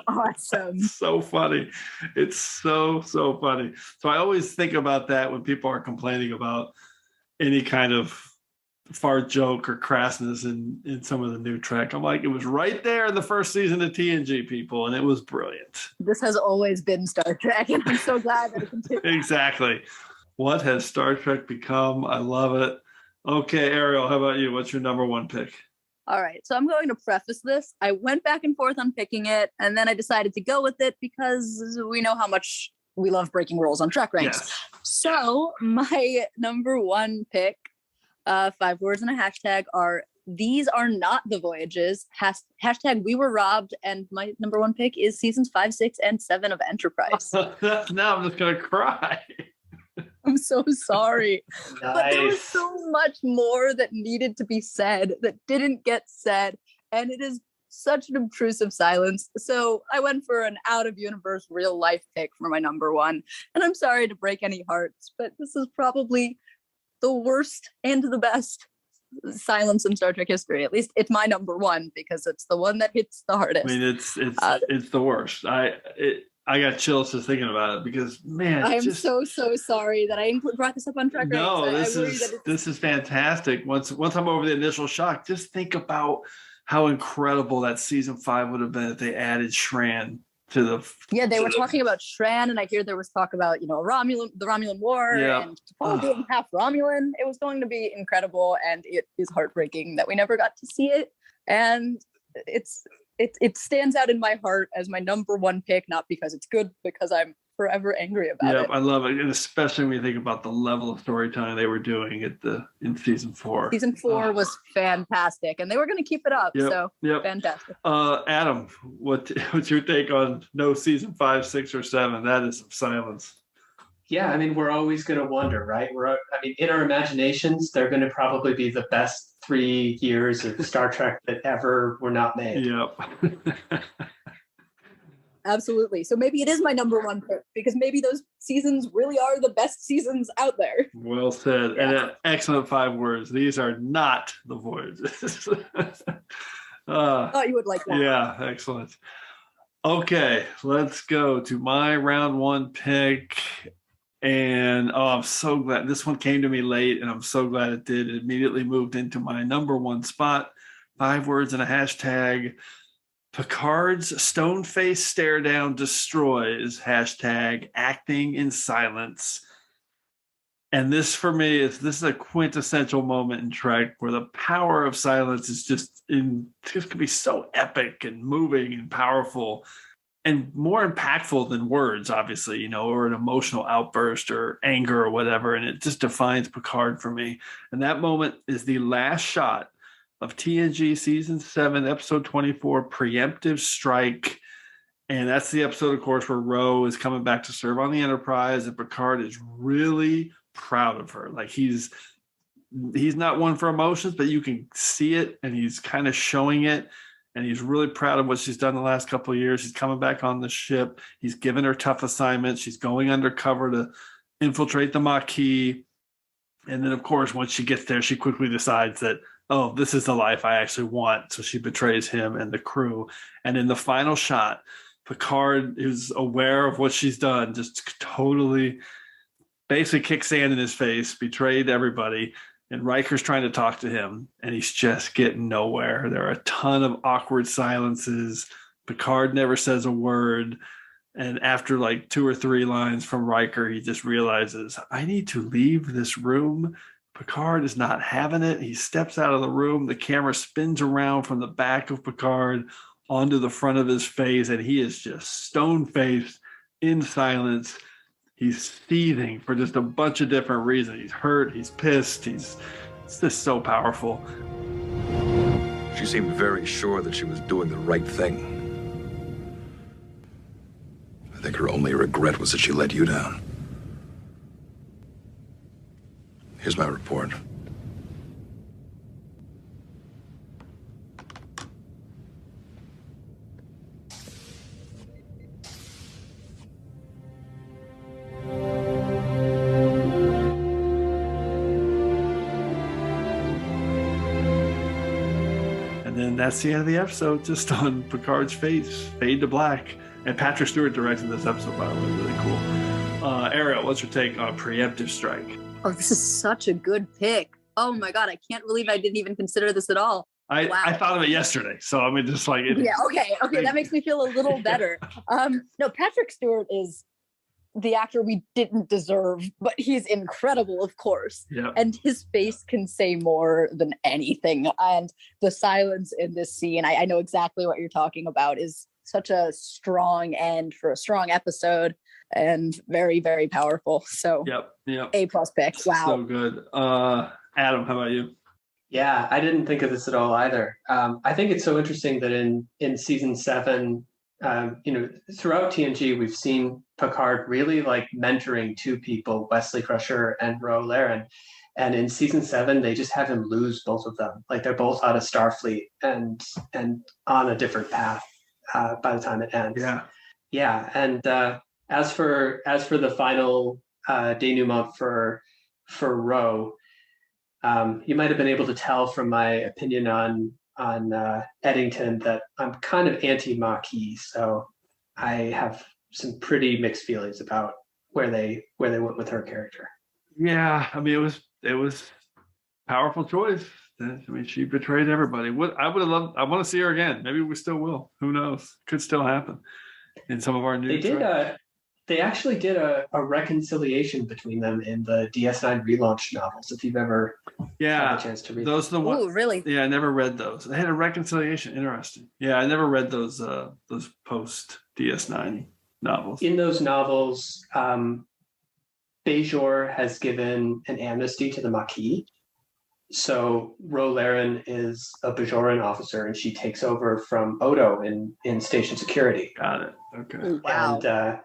Awesome. So funny. It's so funny. So I always think about that when people are complaining about any kind of fart joke or crassness in some of the new Trek. I'm like, it was right there in the first season of TNG, people, and it was brilliant. This has always been Star Trek, and I'm so glad that it continues. Exactly. What has Star Trek become? I love it. Okay, Arielle, how about you? What's your number one pick? All right, so I'm going to preface this. I went back and forth on picking it, and then I decided to go with it because we know how much we love breaking rules on TrekRanks. Yes. So my number one pick, 5 words and a hashtag, are "These are not the voyages." Hashtag we were robbed, and my number one pick is seasons 5, 6, and 7 of Enterprise. Now I'm just gonna cry. I'm so sorry. Nice. But there was so much more that needed to be said that didn't get said. And it is such an obtrusive silence. So I went for an out-of-universe real-life pick for my number one. And I'm sorry to break any hearts, but this is probably the worst and the best silence in Star Trek history. At least it's my number one because it's the one that hits the hardest. I mean, it's the worst. I got chills just thinking about it because, man, I am so sorry that I brought this up on TrekRanks. No, this is fantastic. Once I'm over the initial shock, just think about how incredible that season 5 would have been if they added Shran to the. Yeah, they were talking about Shran, and I hear there was talk about the Romulan War, and T'Pol being half Romulan. It was going to be incredible, and it is heartbreaking that we never got to see it. And it stands out in my heart as my number one pick, not because it's good, because I'm forever angry about it. I love it, and especially when you think about the level of storytelling they were doing in season 4. Season 4 was fantastic, and they were going to keep it up. Fantastic. Adam, what's your take on no season 5, 6, or 7? That is some silence. Yeah, I mean, we're always going to wonder, right? In our imaginations, they're going to probably be the best 3 years of Star Trek that ever were not made. Yep. Absolutely. So maybe it is my number one pick because maybe those seasons really are the best seasons out there. Well said. Yeah. And an excellent 5 words. These are not the voyages. Thought you would like that. Yeah, excellent. Okay, let's go to my round one pick. And I'm so glad this one came to me late, and I'm so glad it did. It immediately moved into my number one spot. 5 words and a hashtag. Picard's stone-faced stare down destroys. Hashtag acting in silence. And this, for me, is a quintessential moment in Trek where the power of silence is just could be so epic and moving and powerful and more impactful than words, obviously, or an emotional outburst or anger or whatever. And it just defines Picard for me. And that moment is the last shot of TNG season 7, episode 24, Preemptive Strike. And that's the episode, of course, where Ro is coming back to serve on the Enterprise, and Picard is really proud of her. Like he's not one for emotions, but you can see it, and he's kind of showing it. And he's really proud of what she's done the last couple of years. He's coming back on the ship. He's given her tough assignments. She's going undercover to infiltrate the Maquis. And then, of course, once she gets there, she quickly decides that, oh, this is the life I actually want. So she betrays him and the crew. And in the final shot, Picard is aware of what she's done, just totally basically kicked sand in his face, betrayed everybody. And Riker's trying to talk to him, and he's just getting nowhere. There are a ton of awkward silences. Picard never says a word. And after like 2 or 3 lines from Riker, he just realizes, I need to leave this room. Picard is not having it. He steps out of the room. The camera spins around from the back of Picard onto the front of his face, and he is just stone-faced in silence. He's seething for just a bunch of different reasons. He's hurt. He's pissed. It's just so powerful. She seemed very sure that she was doing the right thing. I think her only regret was that she let you down. Here's my report. And that's the end of the episode, just on Picard's face, fade to black. And Patrick Stewart directed this episode, by the way, really cool. Arielle, what's your take on Preemptive Strike? Oh, this is such a good pick. Oh my God, I can't believe I didn't even consider this at all. I thought of it yesterday, so I mean, just like it. Yeah, okay, that makes me feel a little better. No, Patrick Stewart is the actor we didn't deserve, but he's incredible, of course. Yeah. And his face can say more than anything. And the silence in this scene, I know exactly what you're talking about, is such a strong end for a strong episode and very, very powerful. So yep. A+ pick. Wow. So good. Adam, how about you? Yeah, I didn't think of this at all either. I think it's so interesting that in season 7, throughout TNG, we've seen Picard really like mentoring two people, Wesley Crusher and Ro Laren. And in season 7, they just have him lose both of them. Like they're both out of Starfleet and on a different path by the time it ends. Yeah. And as for the final denouement for Ro, you might have been able to tell from my opinion on Eddington that I'm kind of anti-Maquis, so I have some pretty mixed feelings about where they went with her character. Yeah, I mean it was powerful choice. I mean, she betrayed everybody. I would have loved. I want to see her again. Maybe we still will. Who knows? Could still happen in some of our new. They did. They actually did a reconciliation between them in the DS9 relaunch novels. If you've ever had a chance to read those, them. the ones. Ooh, really? Yeah, I never read those. They had a reconciliation. Interesting. Yeah, I never read those post DS9 novels. In those novels, Bajor has given an amnesty to the Maquis. So Ro Laren is a Bajoran officer, and she takes over from Odo in station security. Got it. Okay. Wow.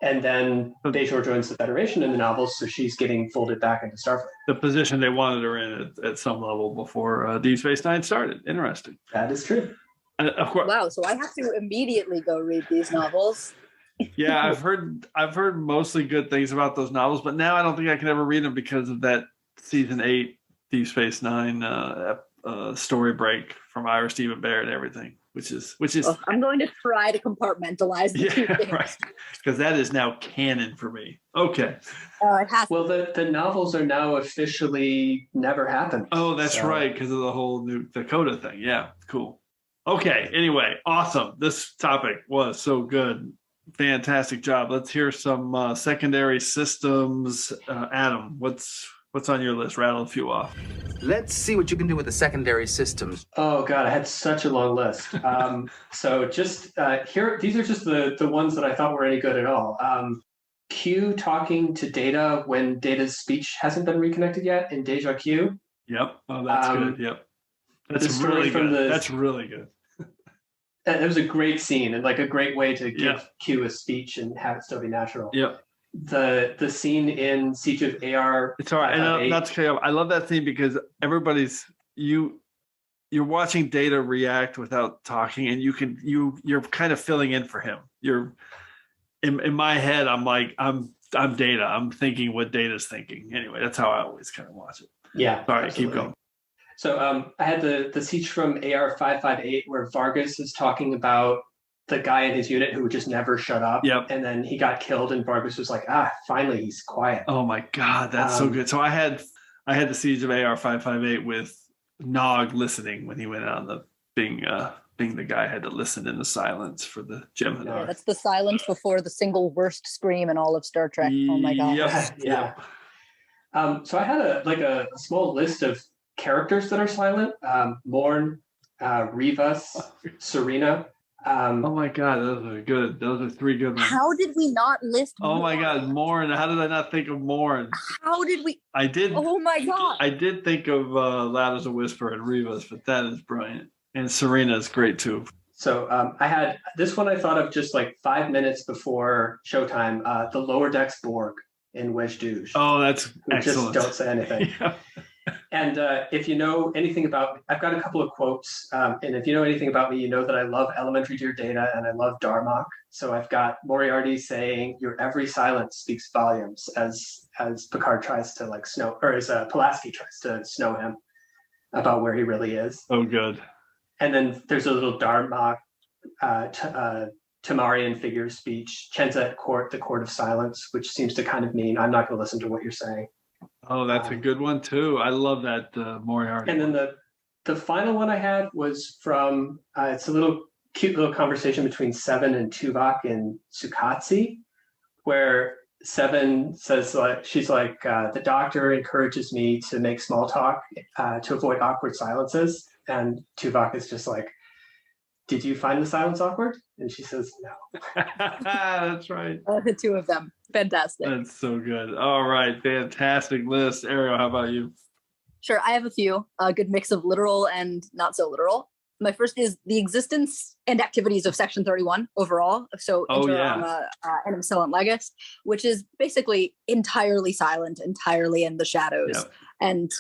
And then Bajor joins the Federation in the novels, so she's getting folded back into Starfleet. The position they wanted her in at some level before Deep Space Nine started. Interesting. That is true. And of course. Wow. So I have to immediately go read these novels. Yeah, I've heard mostly good things about those novels, but now I don't think I can ever read them because of that season 8 Deep Space Nine story break from Ira Stephen Bear and everything. Which is. Well, I'm going to try to compartmentalize the two things. Right. Because that is now canon for me. Okay. It has. Well, the novels are now officially never happened. Oh, that's right, because of the whole new Dakota thing. Yeah, cool. Okay. Anyway, awesome. This topic was so good. Fantastic job. Let's hear some secondary systems. Adam, what's on your list? Rattle a few off. Let's see what you can do with the secondary systems. Oh God, I had such a long list. So just here, these are just the ones that I thought were any good at all. Q talking to Data when Data's speech hasn't been reconnected yet in Deja Q. Yep. Oh, that's good. Yep. That's really good. That's really good. It was a great scene and like a great way to give Q a speech and have it still be natural. Yep. The scene in Siege of AR. It's all right. And not to cut you off, I love that scene because you're watching Data react without talking, and you're kind of filling in for him. You're in my head. I'm like I'm Data. I'm thinking what Data's thinking. Anyway, that's how I always kind of watch it. Yeah. Sorry, absolutely. keep going. So I had the siege from AR 558 where Vargas is talking about the guy in his unit who would just never shut up. Yep. And then he got killed and Vargas was like, finally he's quiet. Oh my God, that's so good. So I had the siege of AR 558 with Nog listening when he went on the being the guy had to listen in the silence for the Gemini. Yeah, that's the silence before the single worst scream in all of Star Trek. Oh my God. Yeah. So I had a small list of characters that are silent. Morn, Rivas, Serena. Oh my God, those are good. Those are 3 good ones. How did we not list Oh my God, Morn. How did I not think of Morn? How did we? I did. Oh my God. I did think of Loud as a Whisper and Rivas, but that is brilliant. And Serena is great too. So I had this one I thought of just like 5 minutes before showtime, the Lower Decks Borg in Wedge Douche. Oh, that's excellent. Just don't say anything. Yeah. And if you know anything about, I've got a couple of quotes, and if you know anything about me, you know that I love Elementary Dear Data and I love Darmok. So I've got Moriarty saying, "Your every silence speaks volumes," as Picard tries to as Pulaski tries to snow him about where he really is. Oh, good. And then there's a little Dharma Tamarian figure speech, Chenza at court, the court of silence, which seems to kind of mean I'm not going to listen to what you're saying. Oh, that's a good one too. I love that Moriarty. And then the final one I had was from it's a cute little conversation between Seven and Tuvok in Sukatsi, where Seven says the doctor encourages me to make small talk to avoid awkward silences, and Tuvok is just like, did you find the silence awkward? And she says, no. That's right. The two of them. Fantastic. That's so good. All right. Fantastic list. Arielle, how about you? Sure. I have a few. A good mix of literal and not so literal. My first is the existence and activities of Section 31 overall. So Inter Arma Enim Silent Legis, which is basically entirely silent, entirely in the shadows. Yep. And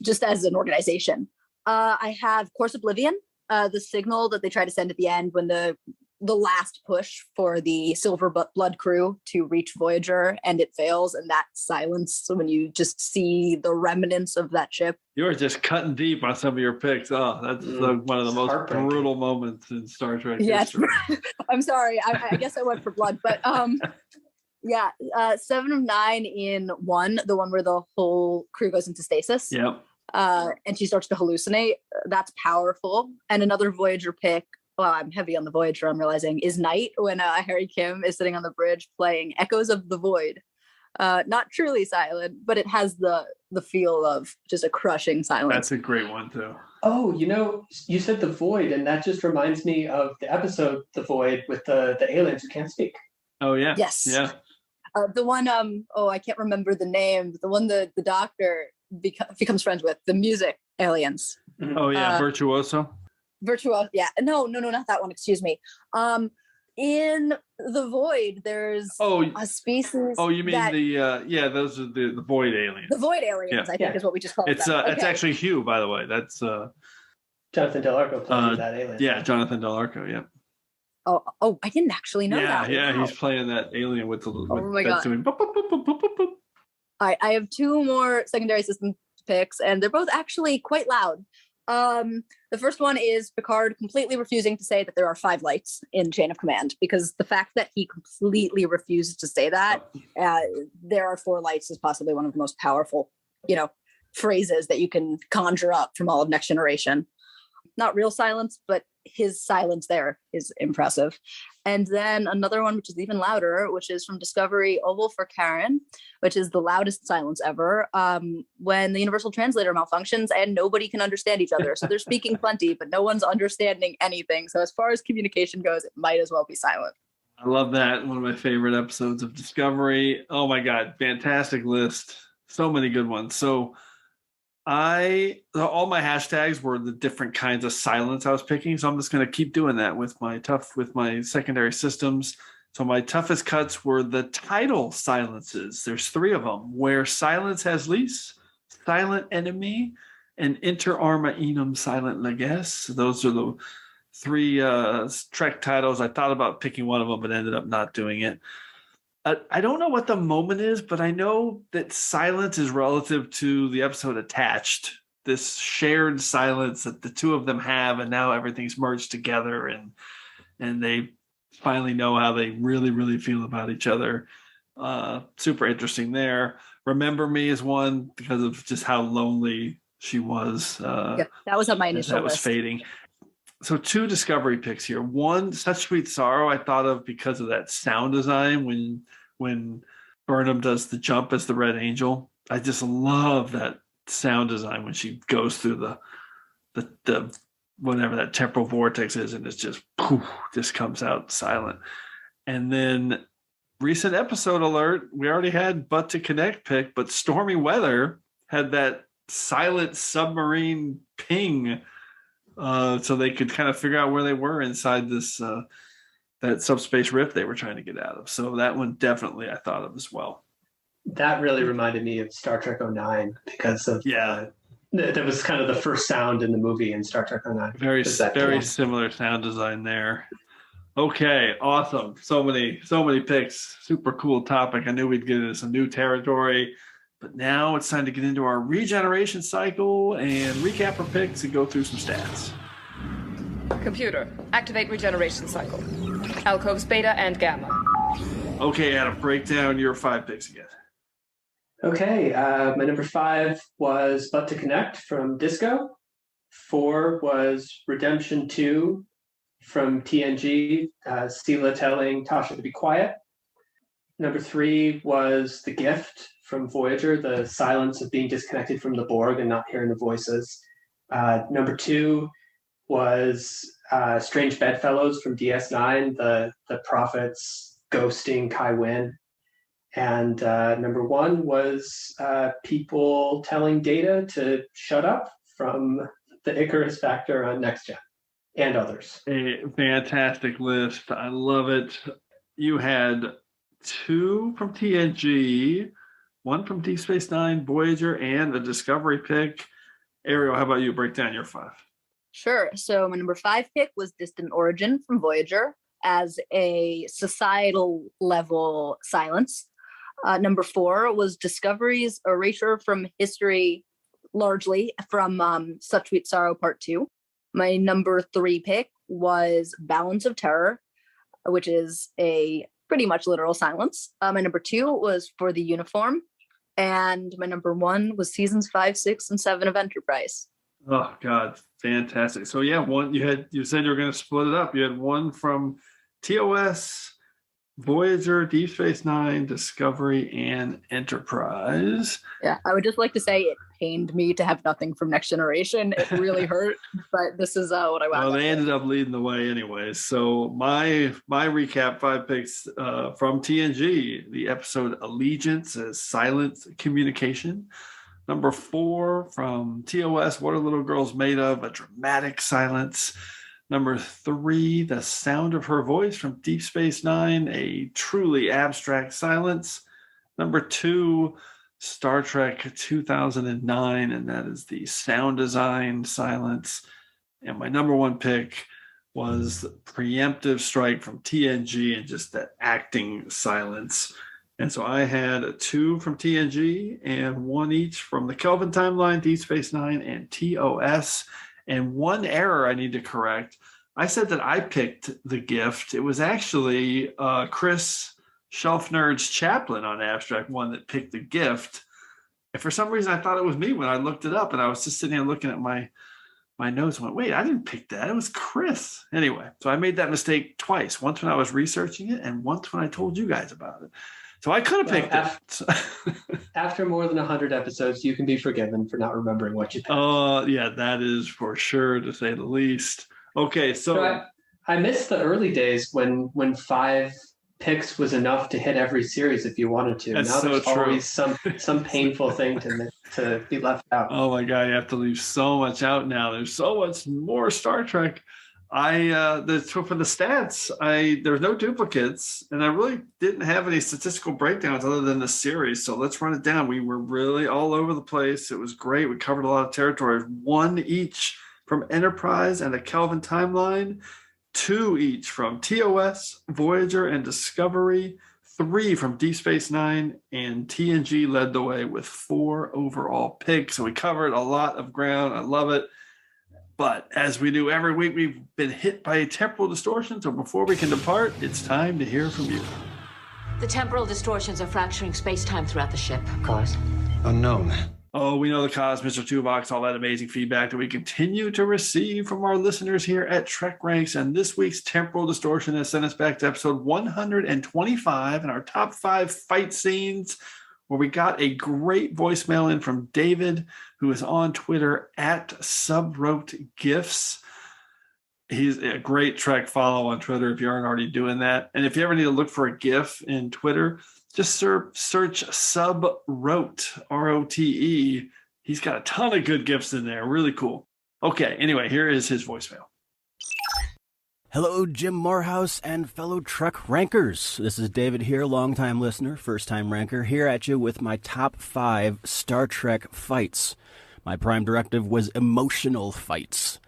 just as an organization. I have Course Oblivion, the signal that they try to send at the end when the last push for the Silver Blood crew to reach Voyager, and it fails, and that silence when you just see the remnants of that ship. You're just cutting deep on some of your picks. Oh, that's one of the most brutal moments in Star Trek history. I'm sorry. I guess I went for blood, but 7 of 9 in 1, the one where the whole crew goes into stasis. Yep. And she starts to hallucinate. That's powerful. And another Voyager pick, well, I'm heavy on the Voyager, I'm realizing, is Night, when Harry Kim is sitting on the bridge playing Echoes of the Void. Not truly silent, but it has the feel of just a crushing silence. That's a great one, too. Oh, you said the Void, and that just reminds me of the episode The Void with the aliens who can't speak. Oh, yeah. Yes. Yeah. The one, I can't remember the name, but the one the doctor becomes friends with, the music aliens. Oh, yeah, Virtuoso. Yeah. No, not that one. Excuse me. In the Void, there's a species. Oh, you mean those are the Void aliens. The Void aliens, I think, is what we just called it. It's actually Hugh, by the way. That's Jonathan Del Arco playing that alien. Yeah, Jonathan Del Arco. Yeah. Oh, I didn't actually know that. Yeah, wow. He's playing that alien with the. Oh my god! Doing boop, boop, boop, boop, boop, boop. All right, I have 2 more secondary system picks, and they're both actually quite loud. The first one is Picard completely refusing to say that there are 5 lights in Chain of Command, because the fact that he completely refuses to say that there are 4 lights is possibly one of the most powerful, phrases that you can conjure up from all of Next Generation. Not real silence, but his silence there is impressive. And then another one, which is even louder, which is from Discovery Oval for Karen, which is the loudest silence ever, when the Universal Translator malfunctions and nobody can understand each other. So they're speaking plenty, but no one's understanding anything. So as far as communication goes, it might as well be silent. I love that. One of my favorite episodes of Discovery. Oh my God, fantastic list. So many good ones. So all my hashtags were the different kinds of silence I was picking. So I'm just going to keep doing that with my secondary systems. So my toughest cuts were the title silences. There's 3 of them, where silence has lease, silent enemy, and Inter Arma Enum Silent Legis. Those are the 3 Trek titles. I thought about picking one of them, but ended up not doing it. I don't know what the moment is, but I know that silence is relative to the episode Attached. This shared silence that the 2 of them have, and now everything's merged together, and they finally know how they really, really feel about each other. Super interesting there. Remember Me is one because of just how lonely she was. That was on my initial list. That was fading. So 2 Discovery picks here. One, Such Sweet Sorrow, I thought of because of that sound design when Burnham does the jump as the Red Angel. I just love that sound design when she goes through the whatever that temporal vortex is, and it's just poof, just comes out silent. And then recent episode alert, we already had But to Connect pick, but Stormy Weather had that silent submarine ping. So they could kind of figure out where they were inside this that subspace rift they were trying to get out of. So that one definitely I thought of as well. That really reminded me of Star Trek 09 because of that was kind of the first sound in the movie in Star Trek 09. Very similar sound design there. Okay, awesome. So many picks. Super cool topic. I knew we'd get into some new territory. But now it's time to get into our regeneration cycle and recap our picks and go through some stats. Computer, activate regeneration cycle. Alcoves beta and gamma. Okay, Adam, break down your 5 picks again. Okay, my number 5 was But to Connect from Disco. 4 was Redemption 2 from TNG, Sela telling Tasha to be quiet. Number 3 was The Gift from Voyager, the silence of being disconnected from the Borg and not hearing the voices. Number 2 was Strange Bedfellows from DS9, the prophets ghosting Kai Wynn. And number 1 was people telling Data to shut up from the Icarus Factor on Next Gen and others. A fantastic list. I love it. You had 2 from TNG, 1 from Deep Space Nine, Voyager, and a Discovery pick. Arielle, how about you? Break down your 5. Sure. So my number 5 pick was Distant Origin from Voyager as a societal level silence. Number 4 was Discovery's erasure from history, largely from Such Sweet Sorrow Part 2. My number 3 pick was Balance of Terror, which is a pretty much literal silence. My number 2 was For the Uniform. And my number 1 was seasons 5, 6, and 7 of Enterprise. Oh God, fantastic! So yeah, you said you were going to split it up. You had 1 from TOS, Voyager, Deep Space Nine, Discovery, and Enterprise. Yeah, I would just like to say it pained me to have nothing from Next Generation. It really hurt, but this is what I want. Well, they ended up leading the way anyway. So my recap 5 picks from TNG, the episode Allegiance as Silent Communication. Number 4 from TOS, What Are Little Girls Made Of? A Dramatic Silence. Number 3, The Sound of Her Voice from Deep Space Nine, a truly abstract silence. Number 2, Star Trek 2009, and that is the sound design silence. And my number 1 pick was Preemptive Strike from TNG and just that acting silence. And so I had 2 from TNG and 1 each from the Kelvin timeline, Deep Space Nine, and TOS. And 1 error I need to correct. I said that I picked The Gift. It was actually Chris Shelf Nerd's chaplain on Abstract One that picked The Gift. And for some reason, I thought it was me when I looked it up. And I was just sitting there looking at my notes and went, wait, I didn't pick that. It was Chris. Anyway, so I made that mistake twice. Once when I was researching it and once when I told you guys about it. So I could have picked it. After more than 100 episodes, you can be forgiven for not remembering what you picked. Oh, yeah, that is for sure, to say the least. Okay, so I missed the early days when 5 picks was enough to hit every series if you wanted to. That's now so there's true. always some painful thing to be left out. Oh my God, you have to leave so much out now. There's so much more Star Trek. For the stats, there's no duplicates, and I really didn't have any statistical breakdowns other than the series. So let's run it down. We were really all over the place. It was great. We covered a lot of territories. 1 each from Enterprise and the Kelvin timeline, 2 each from TOS, Voyager, and Discovery, 3 from Deep Space Nine, and TNG led the way with 4 overall picks. So we covered a lot of ground. I love it. But as we do every week, we've been hit by a temporal distortion. So before we can depart, it's time to hear from you. The temporal distortions are fracturing space-time throughout the ship. Cause? Unknown. Oh, we know the cause, Mr. Tuvok, all that amazing feedback that we continue to receive from our listeners here at TrekRanks. And this week's temporal distortion has sent us back to episode 125 and our top 5 fight scenes, where we got a great voicemail in from David, who is on Twitter at SubWroteGifts. He's a great Trek follow on Twitter if you aren't already doing that. And if you ever need to look for a GIF in Twitter, just search SubWrote, R-O-T-E. He's got a ton of good GIFs in there. Really cool. Okay, anyway, here is his voicemail. Hello, Jim Moorhouse and fellow Trek Rankers. This is David here, longtime listener, first-time ranker, here at you with my top 5 Star Trek fights. My prime directive was emotional fights.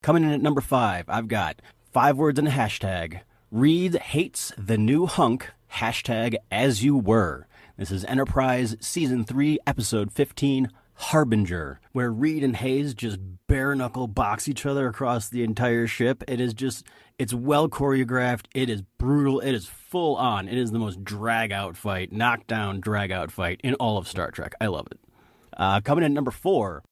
Coming in at number 5, I've got 5 words and a hashtag. Reed hates the new hunk, hashtag as you were. This is Enterprise Season 3, Episode 15, Harbinger, where Reed and Hayes just bare-knuckle box each other across the entire ship. It's well choreographed, it is brutal, it is full on. It is the most drag-out fight, knockdown, drag-out fight in all of Star Trek. I love it. Coming in number 4,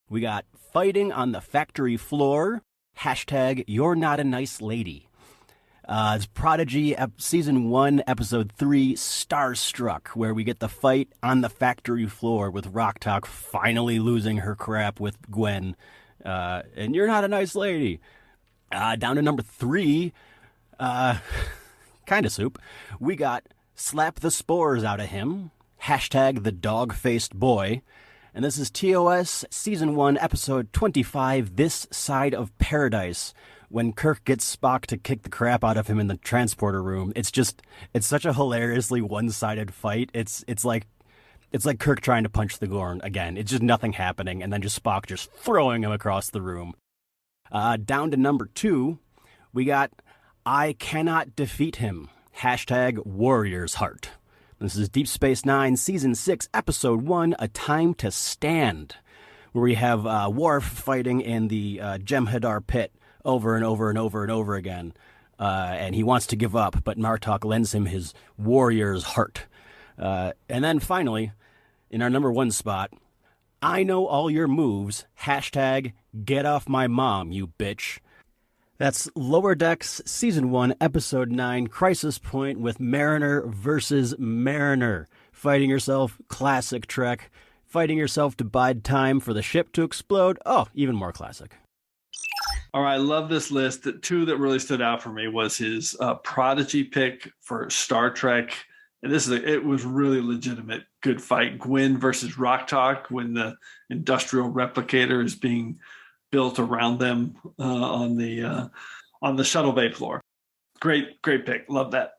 we got Fighting on the Factory Floor, hashtag You're Not a Nice Lady. It's Prodigy, Season 1, Episode 3, Starstruck, where we get the fight on the factory floor with Rocktalk finally losing her crap with Gwen. And you're not a nice lady. Down to number 3, kind of soup, we got Slap the Spores Out of Him, hashtag The Dog-Faced Boy. And this is TOS, Season 1, Episode 25, This Side of Paradise, when Kirk gets Spock to kick the crap out of him in the transporter room. It's such a hilariously one-sided fight. It's like Kirk trying to punch the Gorn again. It's just nothing happening, and then just Spock just throwing him across the room. Down to number 2, we got I Cannot Defeat Him, hashtag Warrior's Heart. This is Deep Space Nine, Season 6, Episode 1, A Time to Stand, where we have Worf fighting in the Jem'Hadar pit over and over and over and over again. And he wants to give up, but Martok lends him his warrior's heart. And then finally, in our number 1 spot, I Know All Your Moves, hashtag Get Off My Mom, you bitch. That's Lower Decks, Season 1, Episode 9, Crisis Point with Mariner versus Mariner. Fighting yourself, classic Trek. Fighting yourself to bide time for the ship to explode. Oh, even more classic. All right, I love this list. The 2 that really stood out for me was his Prodigy pick for Star Trek. And it was really legitimate. Good fight. Gwen versus Rocktalk when the industrial replicator is being built around them on the shuttle bay floor. Great pick. Love that.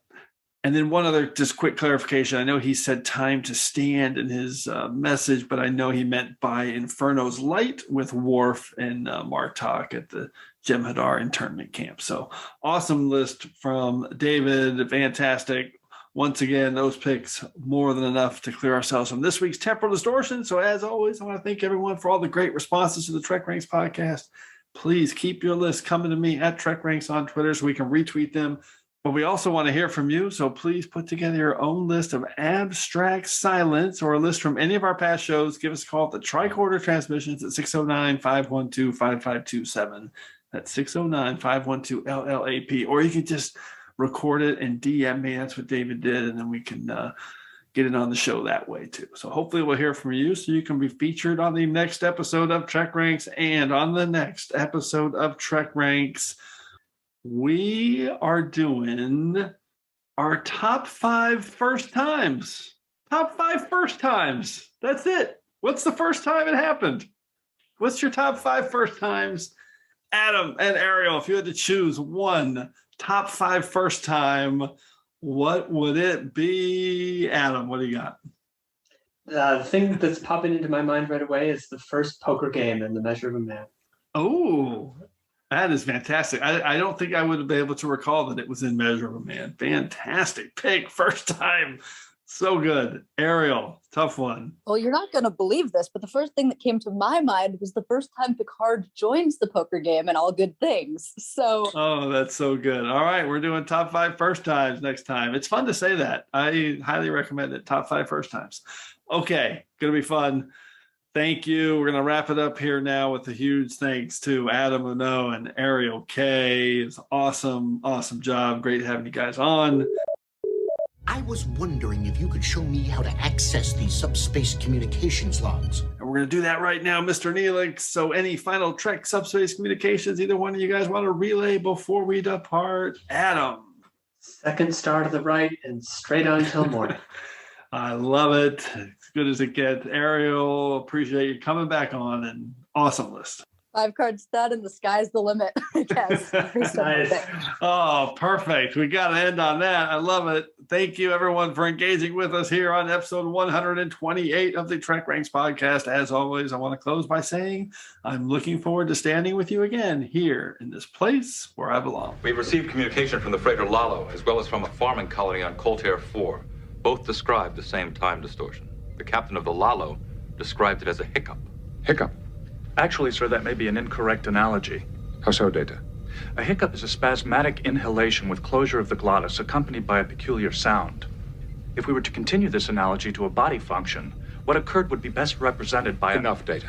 And then one other just quick clarification. I know he said Time to Stand in his message, but I know he meant by Inferno's Light with Worf and Martok at the Jem'Hadar internment camp. So awesome list from David. Fantastic. Once again, those picks more than enough to clear ourselves from this week's Temporal Distortions. So as always, I want to thank everyone for all the great responses to the TrekRanks podcast. Please keep your list coming to me at TrekRanks on Twitter so we can retweet them. But we also want to hear from you, so please put together your own list of abstract silence or a list from any of our past shows. Give us a call at the Tricorder Transmissions at 609-512-5527. That's 609-512-LLAP. Or you can just record it and DM me. That's what David did, and then we can get it on the show that way too. So hopefully we'll hear from you so you can be featured on the next episode of TrekRanks and on the next episode of TrekRanks. We are doing our top 5 first times. Top 5 first times. That's it. What's the first time it happened? What's your top 5 first times? Adam and Arielle, if you had to choose one top 5 first time, what would it be? Adam, what do you got? The thing that's popping into my mind right away is the first poker game in The Measure of a Man. Oh, that is fantastic. I don't think I would be able to recall that it was in Measure of a Man. Fantastic pick. First time. So good. Arielle, tough one. Well, you're not going to believe this, but the first thing that came to my mind was the first time Picard joins the poker game and All Good Things. So. Oh, that's so good. All right. We're doing top 5 first times next time. It's fun to say that. I highly recommend it. Top 5 first times. Okay. Going to be fun. Thank you. We're going to wrap it up here now with a huge thanks to Adam Hunault and Arielle K. It's awesome. Awesome job. Great having you guys on. I was wondering if you could show me how to access these subspace communications logs. And we're going to do that right now, Mr. Neelix. So any final Trek subspace communications either one of you guys want to relay before we depart? Adam. Second star to the right and straight on till morning. I love it. As good as it gets. Arielle, appreciate you coming back on, and awesome list. 5 card stud and the sky's the limit, I guess. Nice. Oh, perfect. We got to end on that. I love it. Thank you, everyone, for engaging with us here on episode 128 of the TrekRanks podcast. As always, I want to close by saying I'm looking forward to standing with you again here in this place where I belong. We've received communication from the freighter Lalo, as well as from a farming colony on Coltair 4. Both describe the same time distortion. The captain of the Lalo described it as a hiccup. Hiccup? Actually, sir, that may be an incorrect analogy. How so, Data? A hiccup is a spasmodic inhalation with closure of the glottis accompanied by a peculiar sound. If we were to continue this analogy to a body function, what occurred would be best represented by Enough, Data.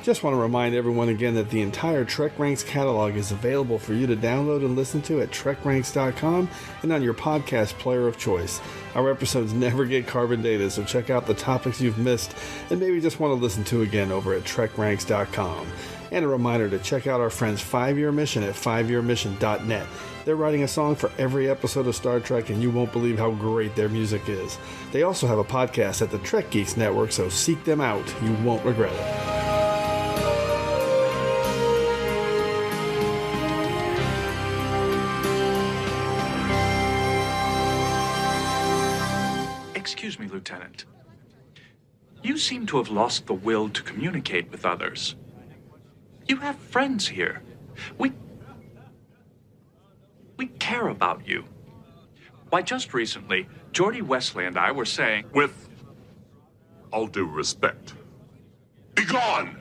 Just want to remind everyone again that the entire TrekRanks catalog is available for you to download and listen to at TrekRanks.com and on your podcast player of choice. Our episodes never get carbon dated, so check out the topics you've missed and maybe just want to listen to again over at TrekRanks.com. And a reminder to check out our friends 5-Year Mission at 5yearmission.net. They're writing a song for every episode of Star Trek, and you won't believe how great their music is. They also have a podcast at the Trek Geeks Network, so seek them out. You won't regret it. Excuse me, Lieutenant. You seem to have lost the will to communicate with others. You have friends here. We care about you. Why, just recently, Geordie Wesley and I were saying... With all due respect, be gone!